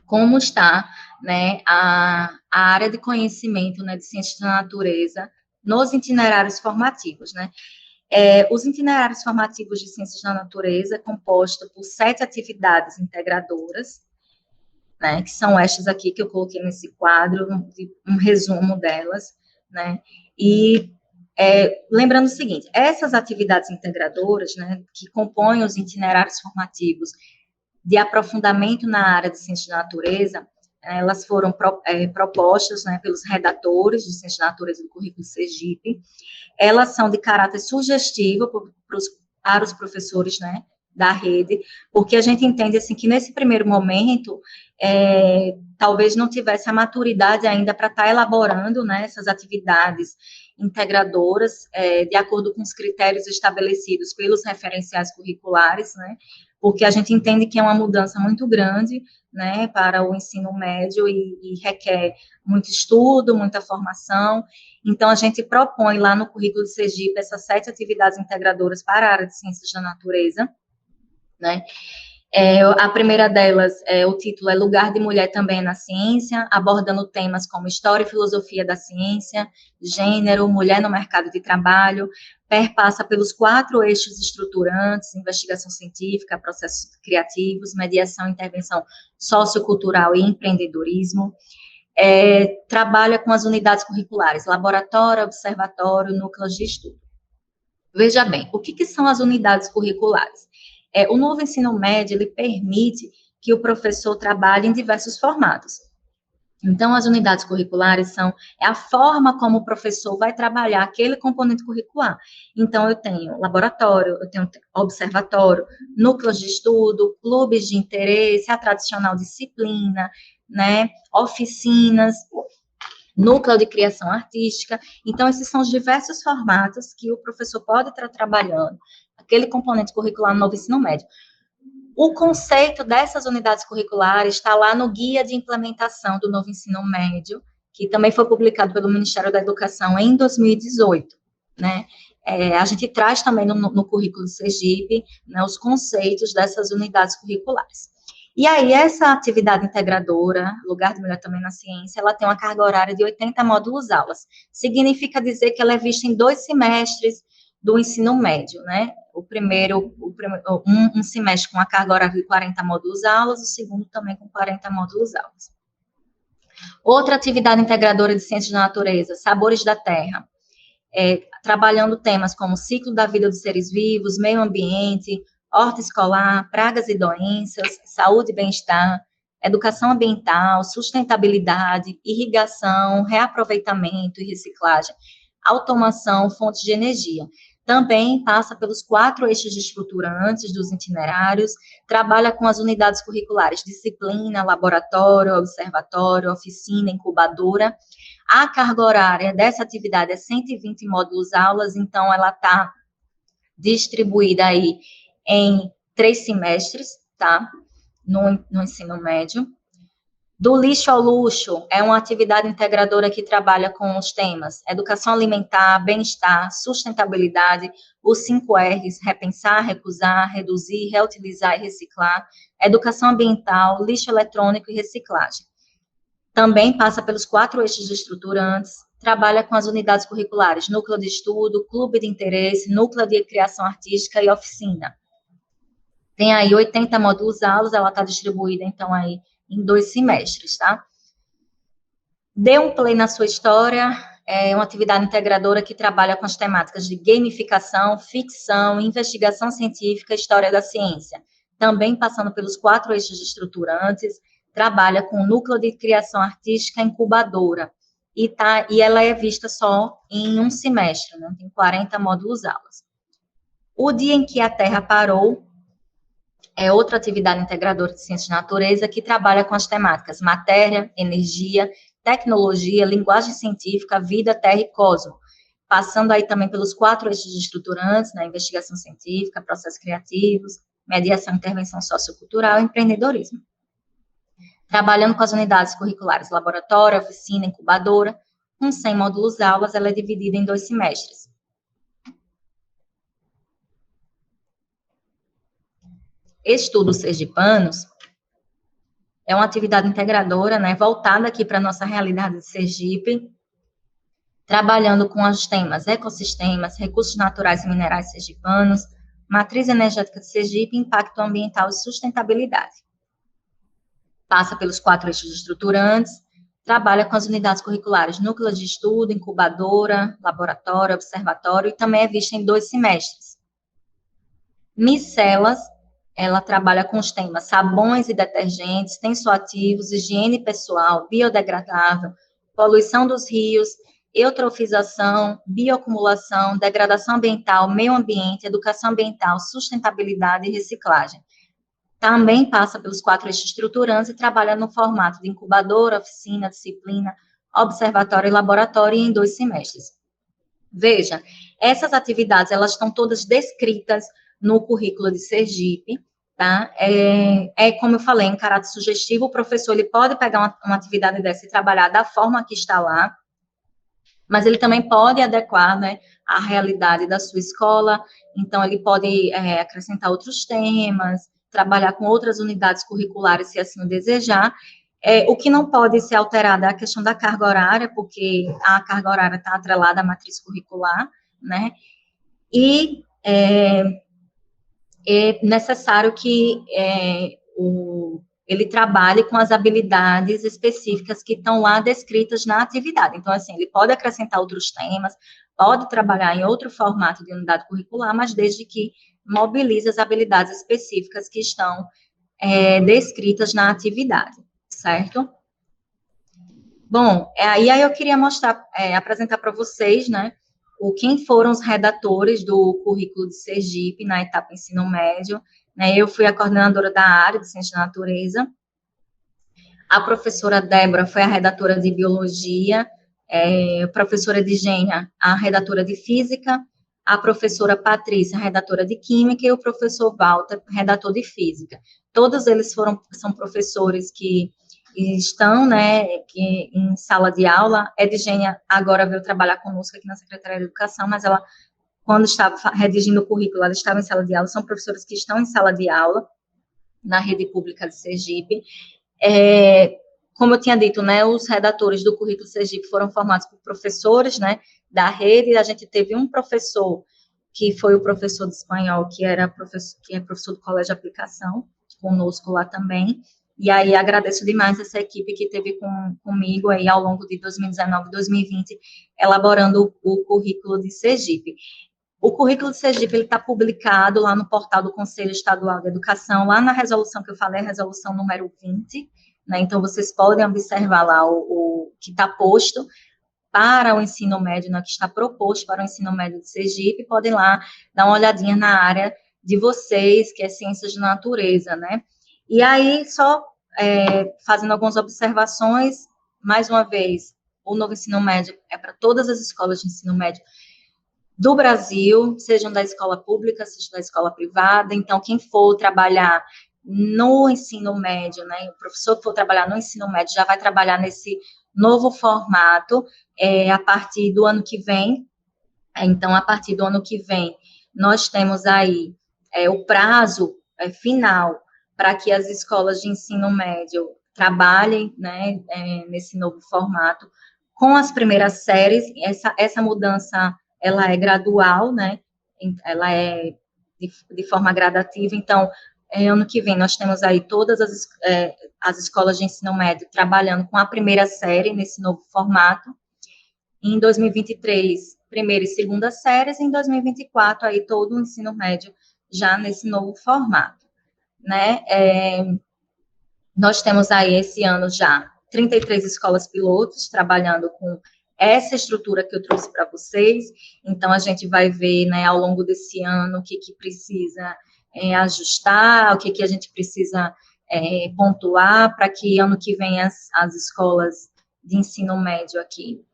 como está, né, a área de conhecimento, né, de ciências da natureza nos itinerários formativos, né. Os itinerários formativos de ciências da natureza é composto por 7 atividades integradoras, né, que são estas aqui que eu coloquei nesse quadro, um resumo delas, né, e lembrando o seguinte: essas atividades integradoras, né, que compõem os itinerários formativos de aprofundamento na área de ciências da natureza, elas foram propostas, né, pelos redatores de ciências da natureza do currículo Sergipe. Elas são de caráter sugestivo para os professores, né, da rede, porque a gente entende assim que nesse primeiro momento talvez não tivesse a maturidade ainda para estar elaborando, né, essas atividades integradoras, de acordo com os critérios estabelecidos pelos referenciais curriculares, né, porque a gente entende que é uma mudança muito grande, né, para o ensino médio e requer muito estudo, muita formação. Então, a gente propõe lá no currículo de Sergipe essas 7 atividades integradoras para a área de ciências da natureza, né. A primeira delas, o título é Lugar de Mulher Também na Ciência, abordando temas como história e filosofia da ciência, gênero, mulher no mercado de trabalho, perpassa pelos 4 eixos estruturantes: investigação científica, processos criativos, mediação e intervenção sociocultural e empreendedorismo. Trabalha com as unidades curriculares, laboratório, observatório, núcleos de estudo. Veja bem, o que são as unidades curriculares? O novo ensino médio, ele permite que o professor trabalhe em diversos formatos. Então, as unidades curriculares é a forma como o professor vai trabalhar aquele componente curricular. Então, eu tenho laboratório, eu tenho observatório, núcleos de estudo, clubes de interesse, a tradicional disciplina, né, oficinas, núcleo de criação artística. Então, esses são os diversos formatos que o professor pode estar trabalhando aquele componente curricular no novo ensino médio. O conceito dessas unidades curriculares está lá no Guia de Implementação do Novo Ensino Médio, que também foi publicado pelo Ministério da Educação em 2018, né? A gente traz também no currículo de Sergipe, né, os conceitos dessas unidades curriculares. E aí, essa atividade integradora, Lugar de Mulher Também na Ciência, ela tem uma carga horária de 80 módulos aulas. Significa dizer que ela é vista em 2 semestres do ensino médio, né? Um semestre com a carga horária de 40 módulos aulas, o segundo também com 40 módulos aulas. Outra atividade integradora de ciências da natureza, Sabores da Terra, trabalhando temas como ciclo da vida dos seres vivos, meio ambiente, horta escolar, pragas e doenças, saúde e bem-estar, educação ambiental, sustentabilidade, irrigação, reaproveitamento e reciclagem, automação, fontes de energia. Também passa pelos 4 eixos estruturantes dos itinerários, trabalha com as unidades curriculares, disciplina, laboratório, observatório, oficina, incubadora. A carga horária dessa atividade é 120 módulos aulas, então ela está distribuída aí em 3 semestres, tá? No ensino médio. Do lixo ao luxo é uma atividade integradora que trabalha com os temas educação alimentar, bem-estar, sustentabilidade, os 5 R's, repensar, recusar, reduzir, reutilizar e reciclar, educação ambiental, lixo eletrônico e reciclagem. Também passa pelos 4 eixos estruturantes, trabalha com as unidades curriculares, núcleo de estudo, clube de interesse, núcleo de criação artística e oficina. Tem aí 80 módulos aulas, ela está distribuída, então, aí em 2 semestres, tá? Dê um play na sua história, é uma atividade integradora que trabalha com as temáticas de gamificação, ficção, investigação científica e história da ciência. Também passando pelos 4 eixos estruturantes, trabalha com o núcleo de criação artística incubadora, e ela é vista só em um semestre, né? Tem 40 módulos aulas. O Dia em que a Terra Parou é outra atividade integradora de ciências da natureza que trabalha com as temáticas matéria, energia, tecnologia, linguagem científica, vida, terra e cosmo, passando aí também pelos 4 eixos estruturantes, né, investigação científica, processos criativos, mediação e intervenção sociocultural e empreendedorismo. Trabalhando com as unidades curriculares, laboratório, oficina, incubadora, com 100 módulos aulas, ela é dividida em 2 semestres. Estudos sergipanos é uma atividade integradora, né, voltada aqui para a nossa realidade de Sergipe, trabalhando com os temas ecossistemas, recursos naturais e minerais sergipanos, matriz energética de Sergipe, impacto ambiental e sustentabilidade. Passa pelos 4 eixos estruturantes, trabalha com as unidades curriculares, núcleo de estudo, incubadora, laboratório, observatório, e também é vista em 2 semestres. Micelas, ela trabalha com os temas sabões e detergentes, tensoativos, higiene pessoal, biodegradável, poluição dos rios, eutrofização, bioacumulação, degradação ambiental, meio ambiente, educação ambiental, sustentabilidade e reciclagem. Também passa pelos 4 eixos estruturantes e trabalha no formato de incubadora, oficina, disciplina, observatório e laboratório em 2 semestres. Veja, essas atividades, elas estão todas descritas no currículo de Sergipe, tá? Como eu falei, em caráter sugestivo, o professor ele pode pegar uma atividade dessa e trabalhar da forma que está lá, mas ele também pode adequar, né, à realidade da sua escola, então ele pode acrescentar outros temas, trabalhar com outras unidades curriculares, se assim o desejar. O que não pode ser alterado é a questão da carga horária, porque a carga horária está atrelada à matriz curricular, né, e é necessário que ele trabalhe com as habilidades específicas que estão lá descritas na atividade. Então, assim, ele pode acrescentar outros temas, pode trabalhar em outro formato de unidade curricular, mas desde que mobilize as habilidades específicas que estão descritas na atividade, certo? Bom, aí eu queria apresentar para vocês, né, quem foram os redatores do currículo de Sergipe na etapa ensino médio, né, eu fui a coordenadora da área de ciência da natureza, a professora Débora foi a redatora de biologia, a professora Digênia, a redatora de física, a professora Patrícia, redatora de química, e o professor Walter, redator de física. Todos eles são professores que estão, né, em sala de aula. A Edgênia agora veio trabalhar conosco aqui na Secretaria de Educação, mas ela, quando estava redigindo o currículo, ela estava em sala de aula. São professores que estão em sala de aula na rede pública de Sergipe. Como eu tinha dito, né, os redatores do currículo Sergipe foram formados por professores, né, da rede. A gente teve um professor que foi o professor de espanhol, que é professor do Colégio de Aplicação, conosco lá também. E aí agradeço demais essa equipe que teve comigo aí ao longo de 2019 e 2020, elaborando o currículo de Sergipe. O currículo de Sergipe está publicado lá no portal do Conselho Estadual de Educação, lá na resolução que eu falei, a resolução número 20, né? Então, vocês podem observar lá o que está posto para o ensino médio, né, que está proposto para o ensino médio de Sergipe, podem lá dar uma olhadinha na área de vocês, que é ciências de natureza, né? E aí, só fazendo algumas observações, mais uma vez, o novo ensino médio é para todas as escolas de ensino médio do Brasil, sejam da escola pública, seja da escola privada. Então, quem for trabalhar no ensino médio, né, o professor que for trabalhar no ensino médio já vai trabalhar nesse novo formato a partir do ano que vem. Então, a partir do ano que vem, nós temos aí o prazo final para que as escolas de ensino médio trabalhem, né, nesse novo formato. Com as primeiras séries, essa mudança ela é gradual, né? Ela é de forma gradativa. Então, ano que vem nós temos aí todas as escolas de ensino médio trabalhando com a primeira série nesse novo formato. Em 2023, primeira e segunda séries. Em 2024, aí todo o ensino médio já nesse novo formato, né? Nós temos aí esse ano já 33 escolas pilotos trabalhando com essa estrutura que eu trouxe para vocês. Então, a gente vai ver, né, ao longo desse ano, o que precisa ajustar, o que a gente precisa pontuar, para que ano que vem as escolas de ensino médio aqui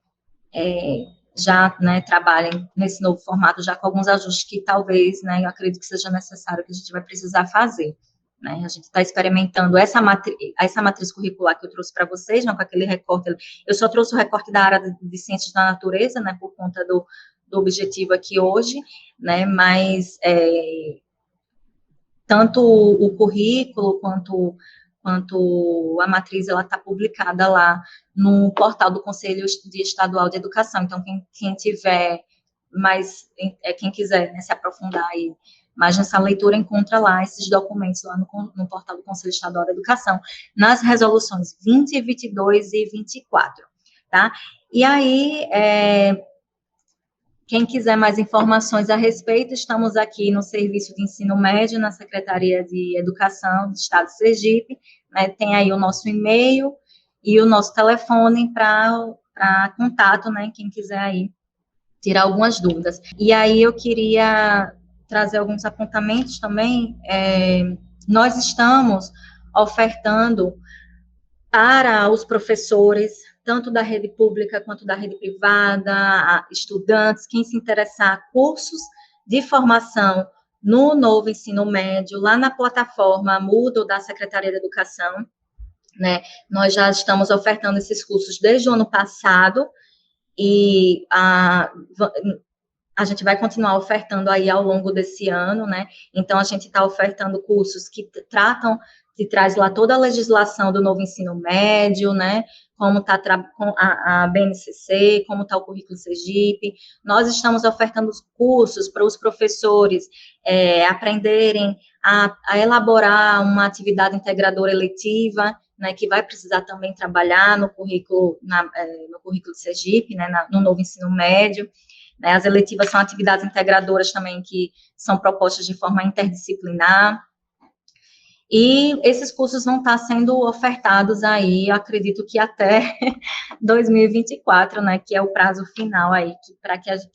já, né, trabalhem nesse novo formato, já com alguns ajustes que talvez, né, eu acredito que seja necessário, que a gente vai precisar fazer. Né? A gente está experimentando essa matriz curricular que eu trouxe para vocês, né, com aquele recorte. Eu só trouxe o recorte da área de ciências da natureza, né, por conta do objetivo aqui hoje, né, mas tanto o currículo quanto a matriz, ela está publicada lá no portal do Conselho Estadual de Educação. Então, quem tiver quem quiser, né, se aprofundar aí mais nessa leitura, encontra lá esses documentos lá no portal do Conselho Estadual de Educação, nas resoluções 20, 22 e 24, tá? E aí, quem quiser mais informações a respeito, estamos aqui no Serviço de Ensino Médio, na Secretaria de Educação do Estado de Sergipe, né? Tem aí o nosso e-mail e o nosso telefone para contato, né? Quem quiser aí tirar algumas dúvidas. E aí eu queria trazer alguns apontamentos também. Nós estamos ofertando para os professores, tanto da rede pública quanto da rede privada, estudantes, quem se interessar, cursos de formação no novo ensino médio, lá na plataforma Moodle da Secretaria de Educação, né? Nós já estamos ofertando esses cursos desde o ano passado, e a gente vai continuar ofertando aí ao longo desse ano, né? Então, a gente está ofertando cursos que tratam, que traz lá toda a legislação do novo ensino médio, né? Como está a BNCC, como está o currículo Sergipe. Nós estamos ofertando cursos para os professores aprenderem a elaborar uma atividade integradora eletiva, né, que vai precisar também trabalhar no currículo, no currículo Sergipe, né, no novo ensino médio. Né, as eletivas são atividades integradoras também que são propostas de forma interdisciplinar. E esses cursos vão estar sendo ofertados aí, eu acredito que até 2024, né, que é o prazo final aí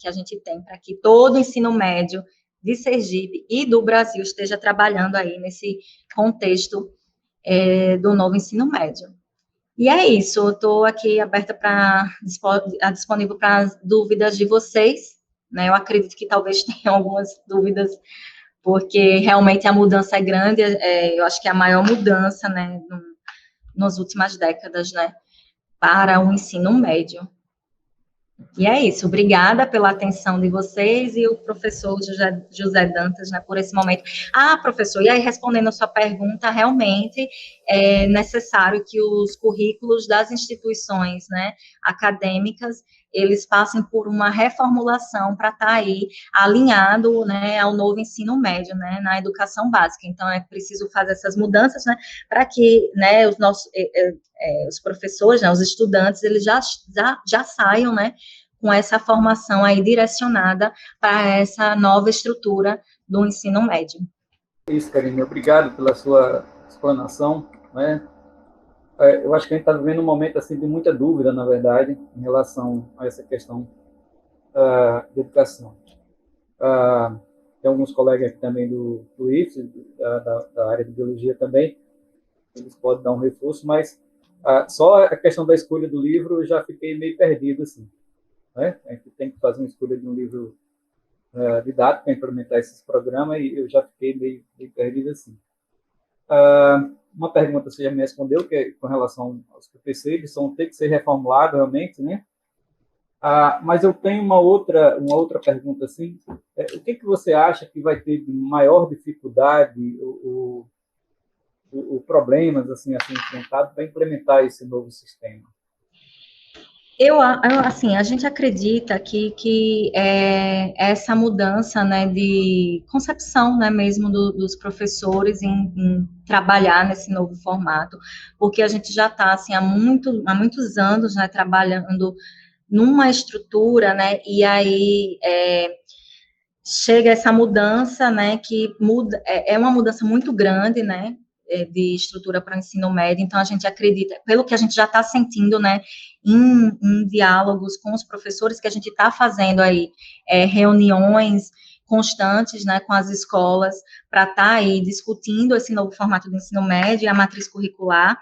que a gente tem, para que todo o ensino médio de Sergipe e do Brasil esteja trabalhando aí nesse contexto do novo ensino médio. E é isso, eu estou aqui aberta disponível para as dúvidas de vocês, né? Eu acredito que talvez tenham algumas dúvidas, porque realmente a mudança é grande, eu acho que é a maior mudança, né, nas últimas décadas, né, para o ensino médio. E é isso, obrigada pela atenção de vocês e o professor José Dantas, né, por esse momento. Professor, e aí respondendo a sua pergunta, realmente é necessário que os currículos das instituições, né, acadêmicas, eles passem por uma reformulação para estar aí alinhado, né, ao novo ensino médio, né, na educação básica. Então, é preciso fazer essas mudanças, né, para que, né, os professores, né, os estudantes, eles já saiam, né, com essa formação aí direcionada para essa nova estrutura do ensino médio. Isso, Karine, obrigado pela sua explanação, né? Eu acho que a gente está vivendo um momento assim de muita dúvida, na verdade, em relação a essa questão de educação. Tem alguns colegas aqui também do IFES, da área de biologia também, eles podem dar um reforço, mas só a questão da escolha do livro eu já fiquei meio perdido, assim. Né? A gente tem que fazer uma escolha de um livro didático para implementar esses programas e eu já fiquei meio perdido assim. Uma pergunta você já me respondeu, que é com relação aos PPC, eles vão ter que ser reformulados realmente, né? Mas eu tenho uma outra pergunta assim. O que você acha que vai ter de maior dificuldade ou problemas assim enfrentados para implementar esse novo sistema? Assim, a gente acredita que essa mudança, né, de concepção, né, mesmo dos professores em trabalhar nesse novo formato, porque a gente já está, assim, há muitos anos, né, trabalhando numa estrutura, né, e aí chega essa mudança, né, que é uma mudança muito grande, né, de estrutura para o ensino médio, então a gente acredita, pelo que a gente já está sentindo, né, em diálogos com os professores, que a gente está fazendo aí reuniões constantes, né, com as escolas, para estar aí discutindo esse novo formato do ensino médio e a matriz curricular,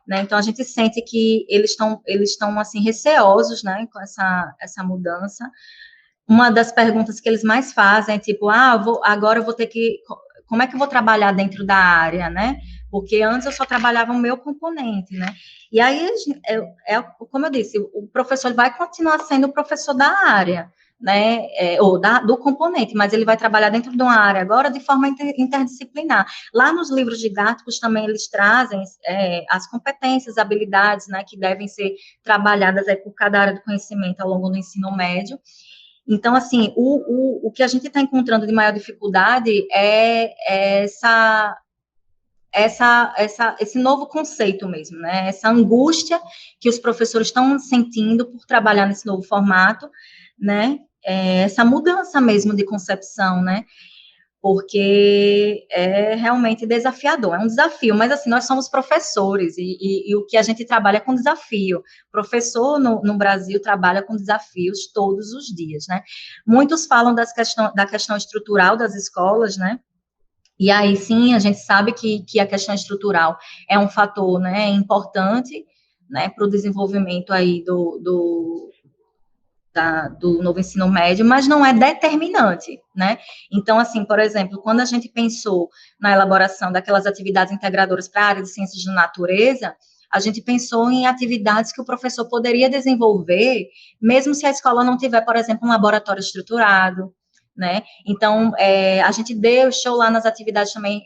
né, então a gente sente que eles estão assim, receosos, né, com essa mudança. Uma das perguntas que eles mais fazem é tipo, agora eu vou ter que, como é que eu vou trabalhar dentro da área, né? Porque antes eu só trabalhava o meu componente, né? E aí, como eu disse, o professor vai continuar sendo o professor da área, né? Do componente, mas ele vai trabalhar dentro de uma área agora de forma interdisciplinar. Lá nos livros didáticos também eles trazem as competências, habilidades, né? Que devem ser trabalhadas por cada área do conhecimento ao longo do ensino médio. Então, assim, o que a gente está encontrando de maior dificuldade é esse novo conceito mesmo, né? Essa angústia que os professores estão sentindo por trabalhar nesse novo formato, né? Essa mudança mesmo de concepção, né? Porque é realmente desafiador, é um desafio, mas assim, nós somos professores e o que a gente trabalha é com desafio. Professor no Brasil trabalha com desafios todos os dias, né? Muitos falam da questão estrutural das escolas, né? E aí, sim, a gente sabe que a questão estrutural é um fator, né, importante, né, para o desenvolvimento aí do novo ensino médio, mas não é determinante, né? Então, assim, por exemplo, quando a gente pensou na elaboração daquelas atividades integradoras para a área de ciências da natureza, a gente pensou em atividades que o professor poderia desenvolver, mesmo se a escola não tiver, por exemplo, um laboratório estruturado, né? Então, a gente deixou lá nas atividades também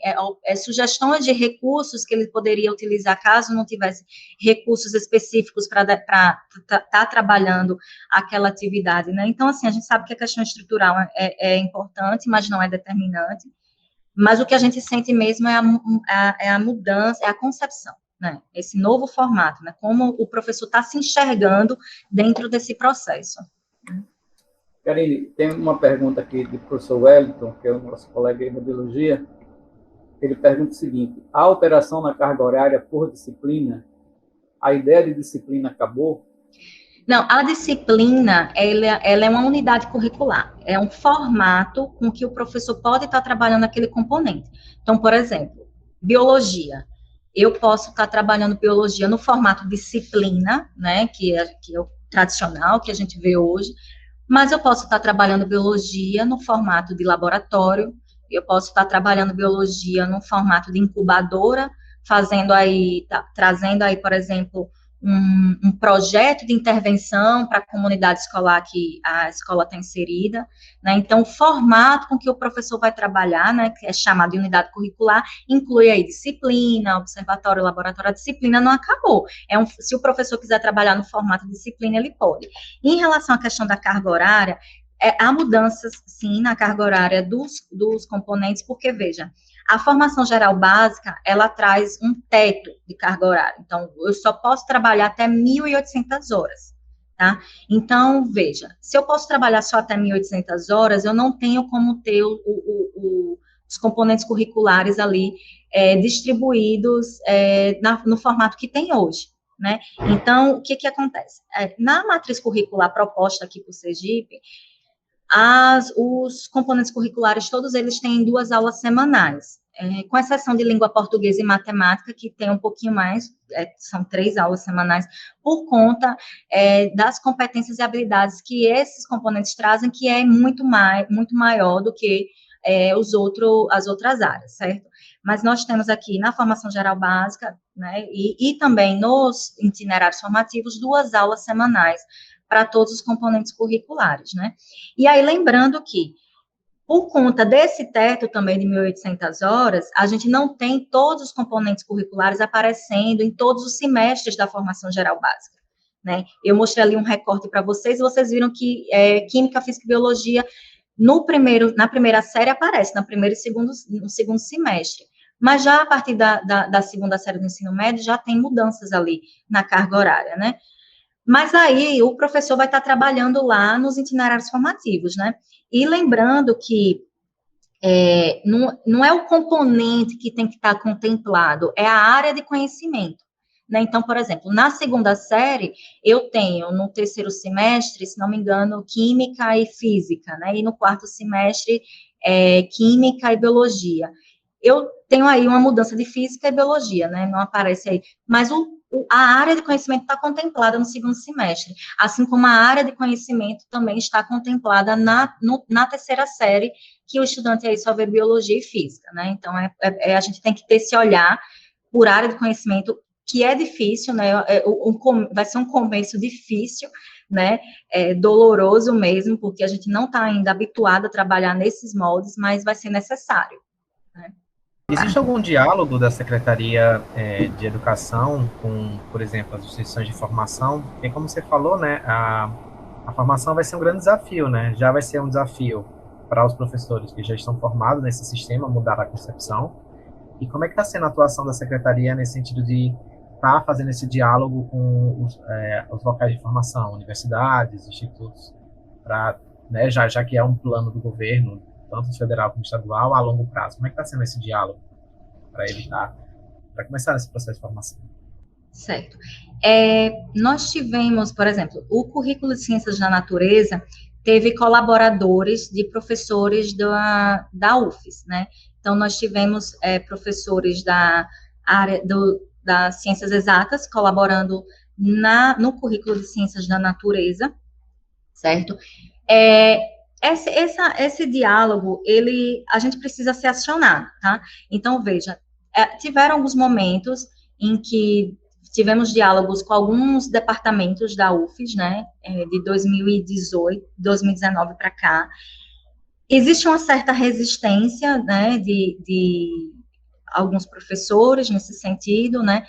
sugestões de recursos que ele poderia utilizar caso não tivesse recursos específicos para estar trabalhando aquela atividade, né? Então, assim, a gente sabe que a questão estrutural é importante, mas não é determinante. Mas o que a gente sente mesmo é a mudança, é a concepção, né? Esse novo formato, né? Como o professor está se enxergando dentro desse processo. Karine, tem uma pergunta aqui do professor Wellington, que é o nosso colega em biologia. Ele pergunta o seguinte: a alteração na carga horária por disciplina, a ideia de disciplina acabou? Não, a disciplina, ela é uma unidade curricular, é um formato com que o professor pode estar trabalhando aquele componente. Então, por exemplo, biologia. Eu posso estar trabalhando biologia no formato disciplina, né, que é o tradicional, que a gente vê hoje, mas eu posso estar trabalhando biologia no formato de laboratório, eu posso estar trabalhando biologia no formato de incubadora, trazendo aí, por exemplo, um projeto de intervenção para a comunidade escolar que a escola está inserida, né? Então, o formato com que o professor vai trabalhar, né, que é chamado de unidade curricular, inclui aí disciplina, observatório, laboratório. A disciplina não acabou. Se o professor quiser trabalhar no formato de disciplina, ele pode. Em relação à questão da carga horária, há mudanças, sim, na carga horária dos componentes, porque, veja, a formação geral básica, ela traz um teto de carga horária. Então, eu só posso trabalhar até 1.800 horas, tá? Então, veja, se eu posso trabalhar só até 1.800 horas, eu não tenho como ter os componentes curriculares ali distribuídos no formato que tem hoje, né? Então, o que acontece? Na matriz curricular proposta aqui por Sergipe, os componentes curriculares, todos eles têm 2 aulas semanais, com exceção de língua portuguesa e matemática, que tem um pouquinho mais, são 3 aulas semanais, por conta das competências e habilidades que esses componentes trazem, que é muito maior do que as outras áreas, certo? Mas nós temos aqui na formação geral básica, né, e também nos itinerários formativos, 2 aulas semanais, para todos os componentes curriculares, né? E aí, lembrando que, por conta desse teto também de 1.800 horas, a gente não tem todos os componentes curriculares aparecendo em todos os semestres da formação geral básica, né? Eu mostrei ali um recorte para vocês, e vocês viram que Química, Física e Biologia, na primeira série aparece, no segundo semestre. Mas já a partir da segunda série do ensino médio, já tem mudanças ali na carga horária, né? Mas aí o professor vai estar trabalhando lá nos itinerários formativos, né? E lembrando que não é o componente que tem que estar contemplado, é a área de conhecimento, né? Então, por exemplo, na segunda série, eu tenho no terceiro semestre, se não me engano, Química e Física, né? E no quarto semestre, Química e Biologia. Eu tenho aí uma mudança de Física e Biologia, né? Não aparece aí, mas a área de conhecimento está contemplada no segundo semestre, assim como a área de conhecimento também está contemplada na terceira série, que o estudante aí só vê biologia e física, né? Então, a gente tem que ter esse olhar por área de conhecimento, que é difícil, né? Vai ser um começo difícil, né? Doloroso mesmo, porque a gente não está ainda habituado a trabalhar nesses moldes, mas vai ser necessário, né? Existe algum diálogo da Secretaria de Educação com, por exemplo, as instituições de formação? Porque, como você falou, né, a formação vai ser um grande desafio, né? Já vai ser um desafio para os professores que já estão formados nesse sistema, mudar a concepção. E como é que está sendo a atuação da Secretaria nesse sentido de estar fazendo esse diálogo com os locais de formação, universidades, institutos, para, né, já que é um plano do governo, tanto federal como estadual, a longo prazo? Como é que está sendo esse diálogo para começar esse processo de formação? Certo. Nós tivemos, por exemplo, o currículo de Ciências da Natureza teve colaboradores de professores da UFES, né? Então, nós tivemos professores da área das ciências exatas colaborando no currículo de Ciências da Natureza, certo? Esse diálogo, a gente precisa ser acionado, tá? Então, veja, tiveram alguns momentos em que tivemos diálogos com alguns departamentos da UFES, né, de 2018, 2019 para cá. Existe uma certa resistência, né, de alguns professores nesse sentido, né,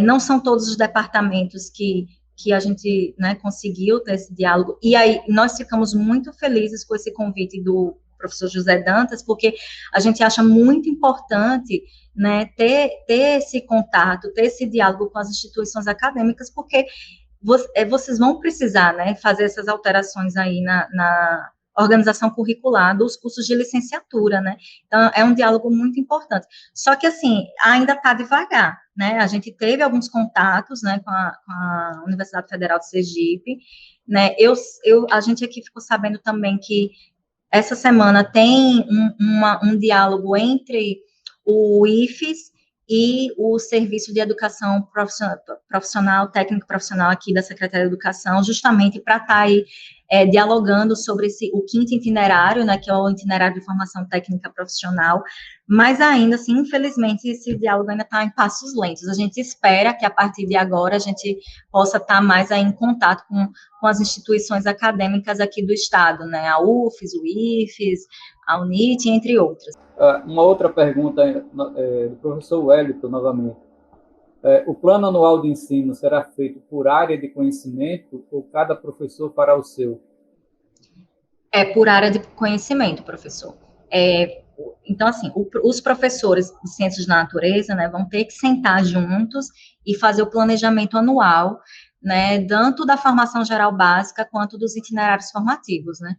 não são todos os departamentos que a gente, né, conseguiu ter esse diálogo, e aí nós ficamos muito felizes com esse convite do professor José Dantas, porque a gente acha muito importante, né, ter esse contato, ter esse diálogo com as instituições acadêmicas, porque vocês vão precisar, né, fazer essas alterações aí na organização curricular dos cursos de licenciatura, né? Então, é um diálogo muito importante. Só que, assim, ainda está devagar, né? A gente teve alguns contatos, né, com a Universidade Federal de Sergipe, né? A gente aqui ficou sabendo também que essa semana tem um diálogo entre o IFES e o Serviço de Educação Profissional, Técnico Profissional aqui da Secretaria de Educação, justamente para estar aí dialogando sobre o quinto itinerário, né, que é o itinerário de formação técnica profissional, mas ainda, assim, infelizmente, esse diálogo ainda está em passos lentos. A gente espera que, a partir de agora, a gente possa estar mais aí em contato com as instituições acadêmicas aqui do Estado, né, a UFES, o IFES, a UNIT, entre outras. Uma outra pergunta do professor Wellington, novamente. O plano anual de ensino será feito por área de conhecimento ou cada professor fará o seu? Por área de conhecimento, professor. Então, assim, os professores de Ciências da Natureza, né, vão ter que sentar juntos e fazer o planejamento anual, né, tanto da formação geral básica quanto dos itinerários formativos, né.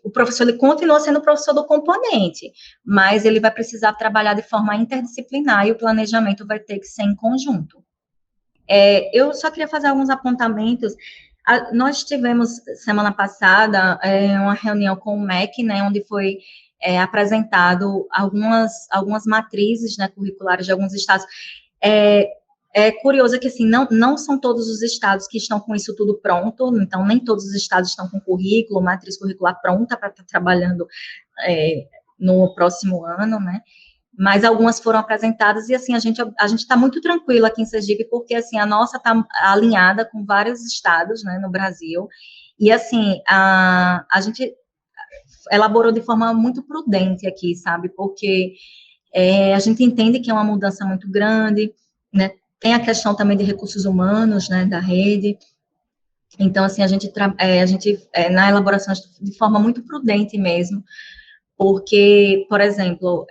O professor, ele continua sendo professor do componente, mas ele vai precisar trabalhar de forma interdisciplinar e o planejamento vai ter que ser em conjunto. Eu só queria fazer alguns apontamentos. Nós tivemos, semana passada, uma reunião com o MEC, né, onde foi apresentado algumas matrizes, né, curriculares de alguns estados. É curioso que, assim, não são todos os estados que estão com isso tudo pronto, então nem todos os estados estão com currículo, matriz curricular pronta para estar trabalhando no próximo ano, né, mas algumas foram apresentadas e, assim, a gente está muito tranquila aqui em Sergipe, porque, assim, a nossa está alinhada com vários estados, né, no Brasil, e, assim, a gente elaborou de forma muito prudente aqui, sabe, porque a gente entende que é uma mudança muito grande, né, tem a questão também de recursos humanos, né, da rede. Então, assim, a gente na elaboração de forma muito prudente mesmo, porque, por exemplo,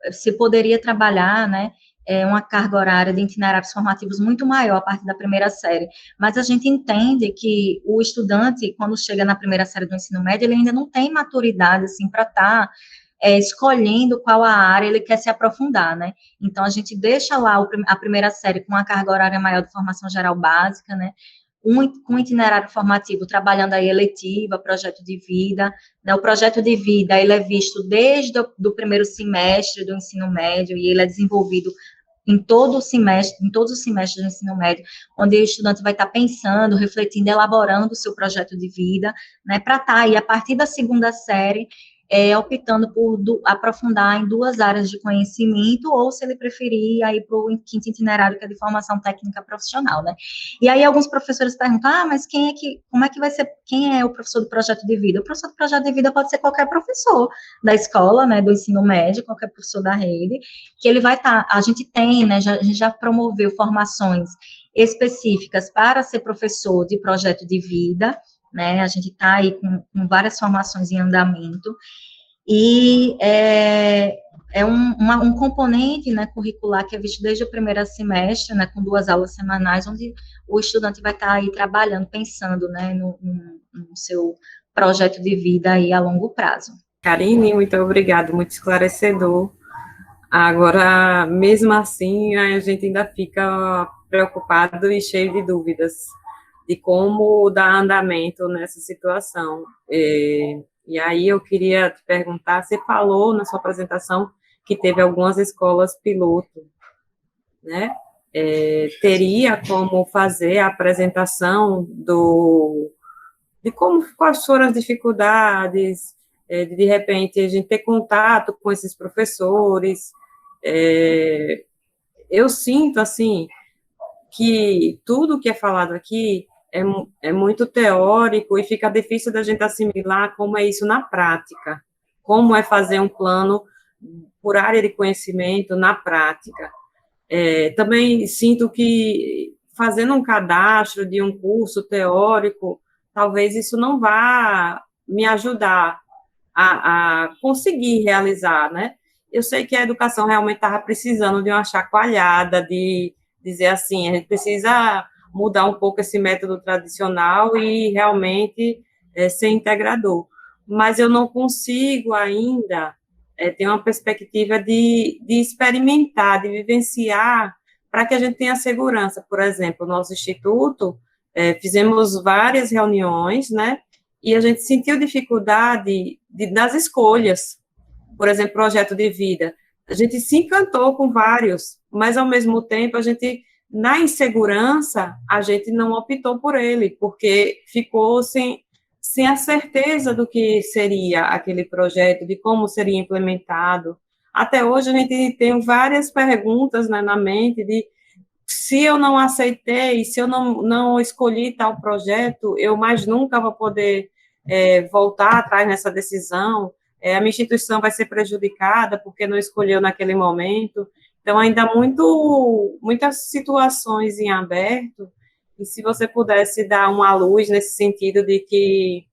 se poderia trabalhar, né, uma carga horária de itinerários formativos muito maior a partir da primeira série, mas a gente entende que o estudante, quando chega na primeira série do ensino médio, ele ainda não tem maturidade, assim, para estar escolhendo qual a área ele quer se aprofundar, né? Então, a gente deixa lá a primeira série com uma carga horária maior de formação geral básica, né? Com itinerário formativo, trabalhando aí eletiva, projeto de vida, né? O projeto de vida, ele é visto desde do primeiro semestre do ensino médio, e ele é desenvolvido em todos os semestres do ensino médio, onde o estudante vai estar pensando, refletindo, elaborando o seu projeto de vida, né? Para estar aí, a partir da segunda série, optando por aprofundar em duas áreas de conhecimento, ou se ele preferir, aí para o quinto itinerário, que é de formação técnica profissional, né? E aí alguns professores perguntam, mas como é que vai ser, quem é o professor do projeto de vida? O professor do projeto de vida pode ser qualquer professor da escola, né, do ensino médio, qualquer professor da rede, que ele vai estar, a gente tem, né, a gente já promoveu formações específicas para ser professor de projeto de vida, né, a gente está aí com várias formações em andamento, e um componente, né, curricular que é visto desde o primeiro semestre, né, com 2 aulas semanais, onde o estudante vai estar aí trabalhando, pensando, né, no seu projeto de vida aí a longo prazo. Karine, muito obrigada, muito esclarecedor. Agora, mesmo assim, a gente ainda fica preocupado e cheio de dúvidas de como dar andamento nessa situação. E aí eu queria te perguntar, você falou na sua apresentação que teve algumas escolas piloto, né? teria como fazer a apresentação de quais foram as dificuldades, de repente a gente ter contato com esses professores. Eu sinto, assim, que tudo que é falado aqui é muito teórico e fica difícil da gente assimilar como é isso na prática, como é fazer um plano por área de conhecimento na prática. Também sinto que fazendo um cadastro de um curso teórico, talvez isso não vá me ajudar a conseguir realizar, né? Eu sei que a educação realmente estava precisando de uma chacoalhada, de dizer assim, a gente precisa mudar um pouco esse método tradicional e realmente ser integrador. Mas eu não consigo ainda ter uma perspectiva de experimentar, de vivenciar, para que a gente tenha segurança. Por exemplo, nosso instituto, fizemos várias reuniões, né, e a gente sentiu dificuldade das escolhas. Por exemplo, projeto de vida. A gente se encantou com vários, mas, ao mesmo tempo, a gente, na insegurança, a gente não optou por ele, porque ficou sem a certeza do que seria aquele projeto, de como seria implementado. Até hoje, a gente tem várias perguntas, né, na mente de se eu não aceitei, se eu não escolhi tal projeto, eu mais nunca vou poder voltar atrás nessa decisão, a minha instituição vai ser prejudicada porque não escolheu naquele momento. Então, ainda muitas situações em aberto, e se você pudesse dar uma luz nesse sentido de que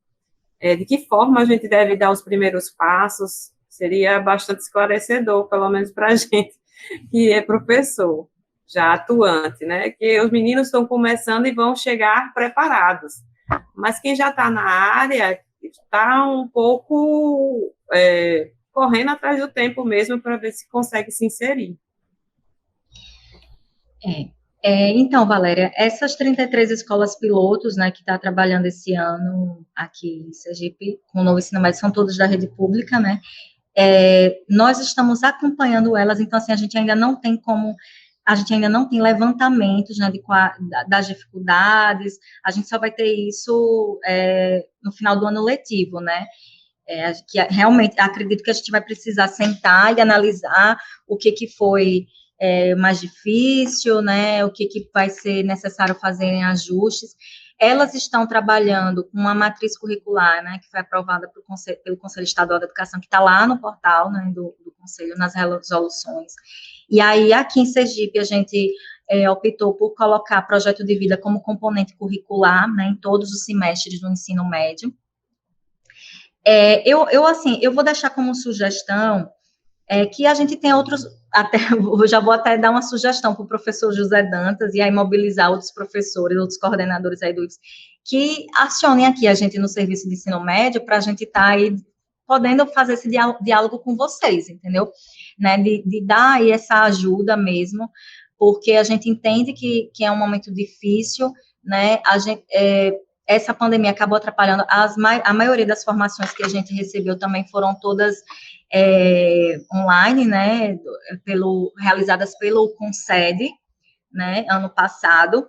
forma a gente deve dar os primeiros passos, seria bastante esclarecedor, pelo menos para a gente que é professor, já atuante, né? Que os meninos estão começando e vão chegar preparados. Mas quem já está na área está um pouco correndo atrás do tempo mesmo para ver se consegue se inserir. Então, Valéria, essas 33 escolas pilotos, né, que está trabalhando esse ano aqui em Sergipe, com o novo ensino médio, são todas da rede pública, né? Nós estamos acompanhando elas, então, assim, a gente ainda não tem levantamentos, né, das dificuldades, a gente só vai ter isso no final do ano letivo, né? Que realmente, acredito que a gente vai precisar sentar e analisar o que foi mais difícil, né, o que vai ser necessário fazer em ajustes. Elas estão trabalhando com uma matriz curricular, né, que foi aprovada pelo Conselho Estadual da Educação, que está lá no portal, né, do Conselho, nas resoluções. E aí, aqui em Sergipe, a gente optou por colocar projeto de vida como componente curricular, né, em todos os semestres do ensino médio. Eu vou deixar como sugestão que a gente tem outros, eu já vou até dar uma sugestão para o professor José Dantas e aí mobilizar outros professores, outros coordenadores aí do IFES, que acionem aqui a gente no serviço de ensino médio para a gente estar aí podendo fazer esse diálogo com vocês, entendeu? Né, de dar aí essa ajuda mesmo, porque a gente entende que é um momento difícil, né, essa pandemia acabou atrapalhando, a maioria das formações que a gente recebeu também foram todas online, né, realizadas pelo Concede, né, ano passado.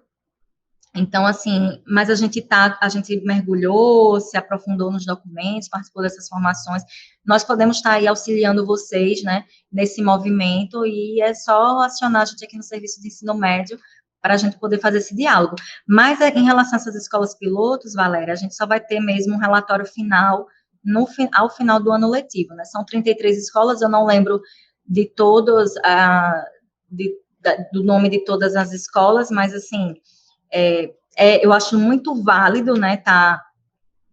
Então, assim, mas a gente mergulhou, se aprofundou nos documentos, participou dessas formações. Nós podemos estar aí auxiliando vocês, né, nesse movimento, e é só acionar a gente aqui no serviço de ensino médio para a gente poder fazer esse diálogo. Mas, em relação a essas escolas pilotos, Valéria, a gente só vai ter mesmo um relatório final ao final do ano letivo, né? São 33 escolas, eu não lembro de todos, do nome de todas as escolas, mas, assim, eu acho muito válido, né,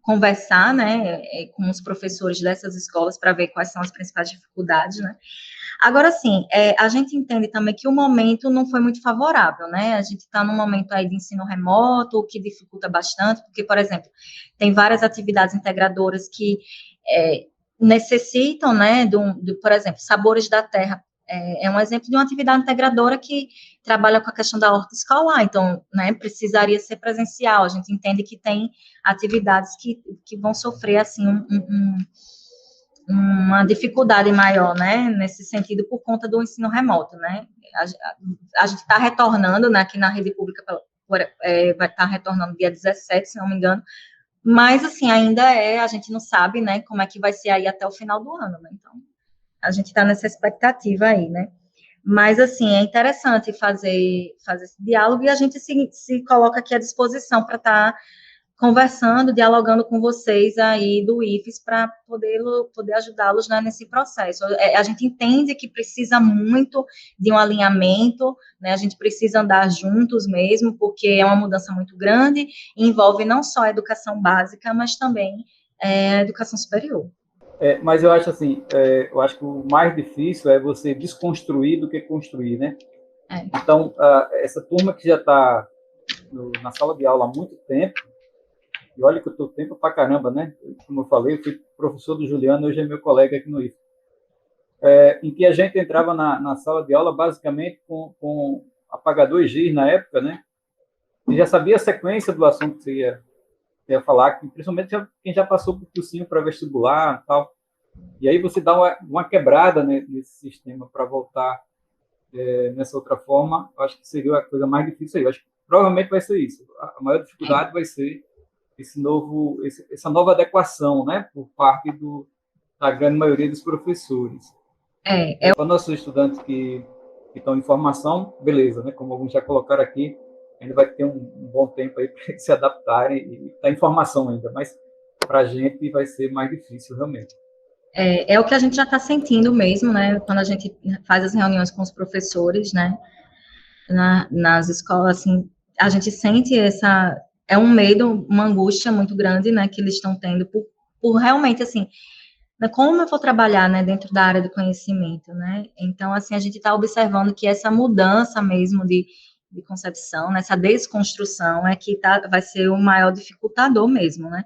conversar, né, com os professores dessas escolas para ver quais são as principais dificuldades, né. Agora, sim, a gente entende também que o momento não foi muito favorável, né, a gente está num momento aí de ensino remoto, o que dificulta bastante, porque, por exemplo, tem várias atividades integradoras que necessitam, né, por exemplo, Sabores da Terra, é um exemplo de uma atividade integradora que trabalha com a questão da horta escolar, então, né, precisaria ser presencial, a gente entende que tem atividades que vão sofrer, assim, uma dificuldade maior, né, nesse sentido, por conta do ensino remoto, né? A gente está retornando, né, aqui na rede pública, vai estar retornando dia 17, se não me engano, mas, assim, ainda a gente não sabe, né, como é que vai ser aí até o final do ano, né? Então, a gente está nessa expectativa aí, né? Mas, assim, é interessante fazer esse diálogo e a gente se coloca aqui à disposição para estar conversando, dialogando com vocês aí do IFES para poder ajudá-los, né, nesse processo. A gente entende que precisa muito de um alinhamento, né, a gente precisa andar juntos mesmo, porque é uma mudança muito grande, e envolve não só a educação básica, mas também a educação superior. Mas eu acho assim, eu acho que o mais difícil é você desconstruir do que construir, né? Então, essa turma que já está na sala de aula há muito tempo, e olha que eu estou tempo pra caramba, né? Como eu falei, eu fui professor do Juliano, hoje é meu colega aqui no IFE. Em que a gente entrava na sala de aula basicamente com apagador e giz na época, né? E já sabia a sequência do assunto que você ia falar, principalmente quem já passou por cursinho para vestibular e tal. E aí você dá uma quebrada, né, nesse sistema para voltar nessa outra forma. Eu acho que seria a coisa mais difícil aí. Eu acho que provavelmente vai ser isso. A maior dificuldade vai ser essa nova adequação, né, por parte da grande maioria dos professores. Para nossos estudantes que estão em formação, beleza, né, como alguns já colocaram aqui, ainda vai ter um bom tempo aí para se adaptarem e está em formação ainda, mas para a gente vai ser mais difícil realmente. É o que a gente já está sentindo mesmo, né, quando a gente faz as reuniões com os professores, né, nas escolas, assim, a gente sente é um medo, uma angústia muito grande, né, que eles estão tendo por realmente, assim, né, como eu vou trabalhar, né, dentro da área do conhecimento, né, então, assim, a gente está observando que essa mudança mesmo de concepção, né, essa desconstrução que vai ser o maior dificultador mesmo, né.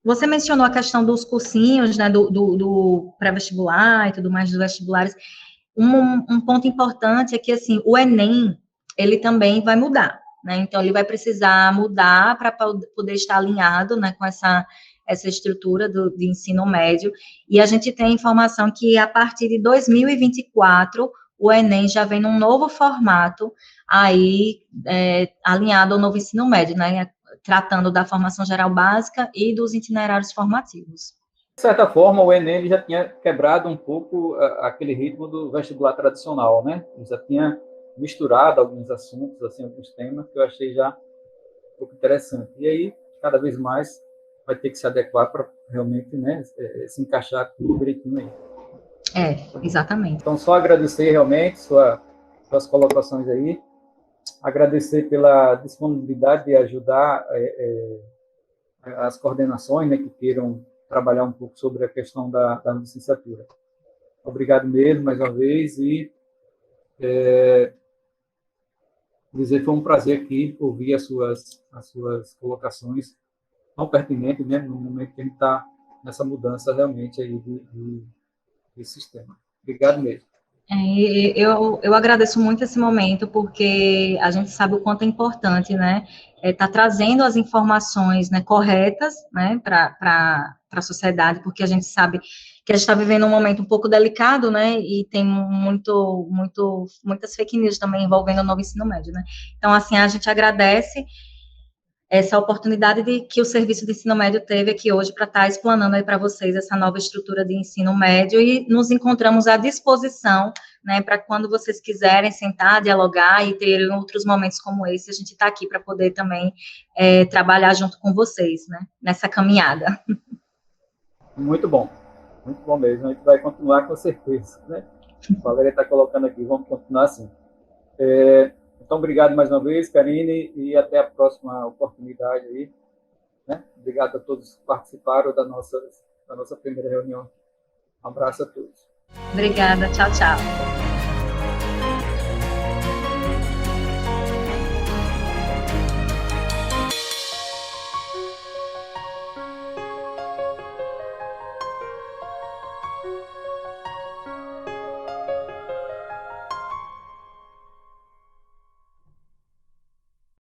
Você mencionou a questão dos cursinhos, né, do pré-vestibular e tudo mais, dos vestibulares. Um ponto importante é que, assim, o Enem, ele também vai mudar, né? Então, ele vai precisar mudar para poder estar alinhado, né, com essa estrutura de ensino médio. E a gente tem informação que, a partir de 2024, o Enem já vem num novo formato, aí, alinhado ao novo ensino médio, né? Tratando da formação geral básica e dos itinerários formativos. De certa forma, o Enem ele já tinha quebrado um pouco aquele ritmo do vestibular tradicional, né? Ele já tinha misturado alguns assuntos, assim, alguns temas que eu achei já um pouco interessante. E aí, cada vez mais, vai ter que se adequar para realmente, né, se encaixar tudo direitinho aí. Exatamente. Então, só agradecer realmente suas colocações aí, agradecer pela disponibilidade de ajudar as coordenações, né, que queiram trabalhar um pouco sobre a questão da licenciatura. Obrigado mesmo, mais uma vez, e dizer foi um prazer aqui ouvir as suas colocações tão pertinentes, né, no momento que a gente está nessa mudança realmente aí de sistema. Obrigado mesmo. Eu agradeço muito esse momento, porque a gente sabe o quanto é importante, né, tá trazendo as informações, né, corretas, né, para a sociedade, porque a gente sabe que a gente está vivendo um momento um pouco delicado, né, e tem muitas fake news também envolvendo o novo ensino médio, né. Então, assim, a gente agradece essa oportunidade que o Serviço de Ensino Médio teve aqui hoje para estar explanando aí para vocês essa nova estrutura de ensino médio, e nos encontramos à disposição, né, para quando vocês quiserem sentar, dialogar e ter outros momentos como esse, a gente está aqui para poder também trabalhar junto com vocês, né, nessa caminhada. Muito bom mesmo, a gente vai continuar com certeza, né? A Valéria está colocando aqui, vamos continuar assim. Então, obrigado mais uma vez, Karine, e até a próxima oportunidade aí, né? Obrigado a todos que participaram da nossa primeira reunião. Um abraço a todos. Obrigada, tchau, tchau.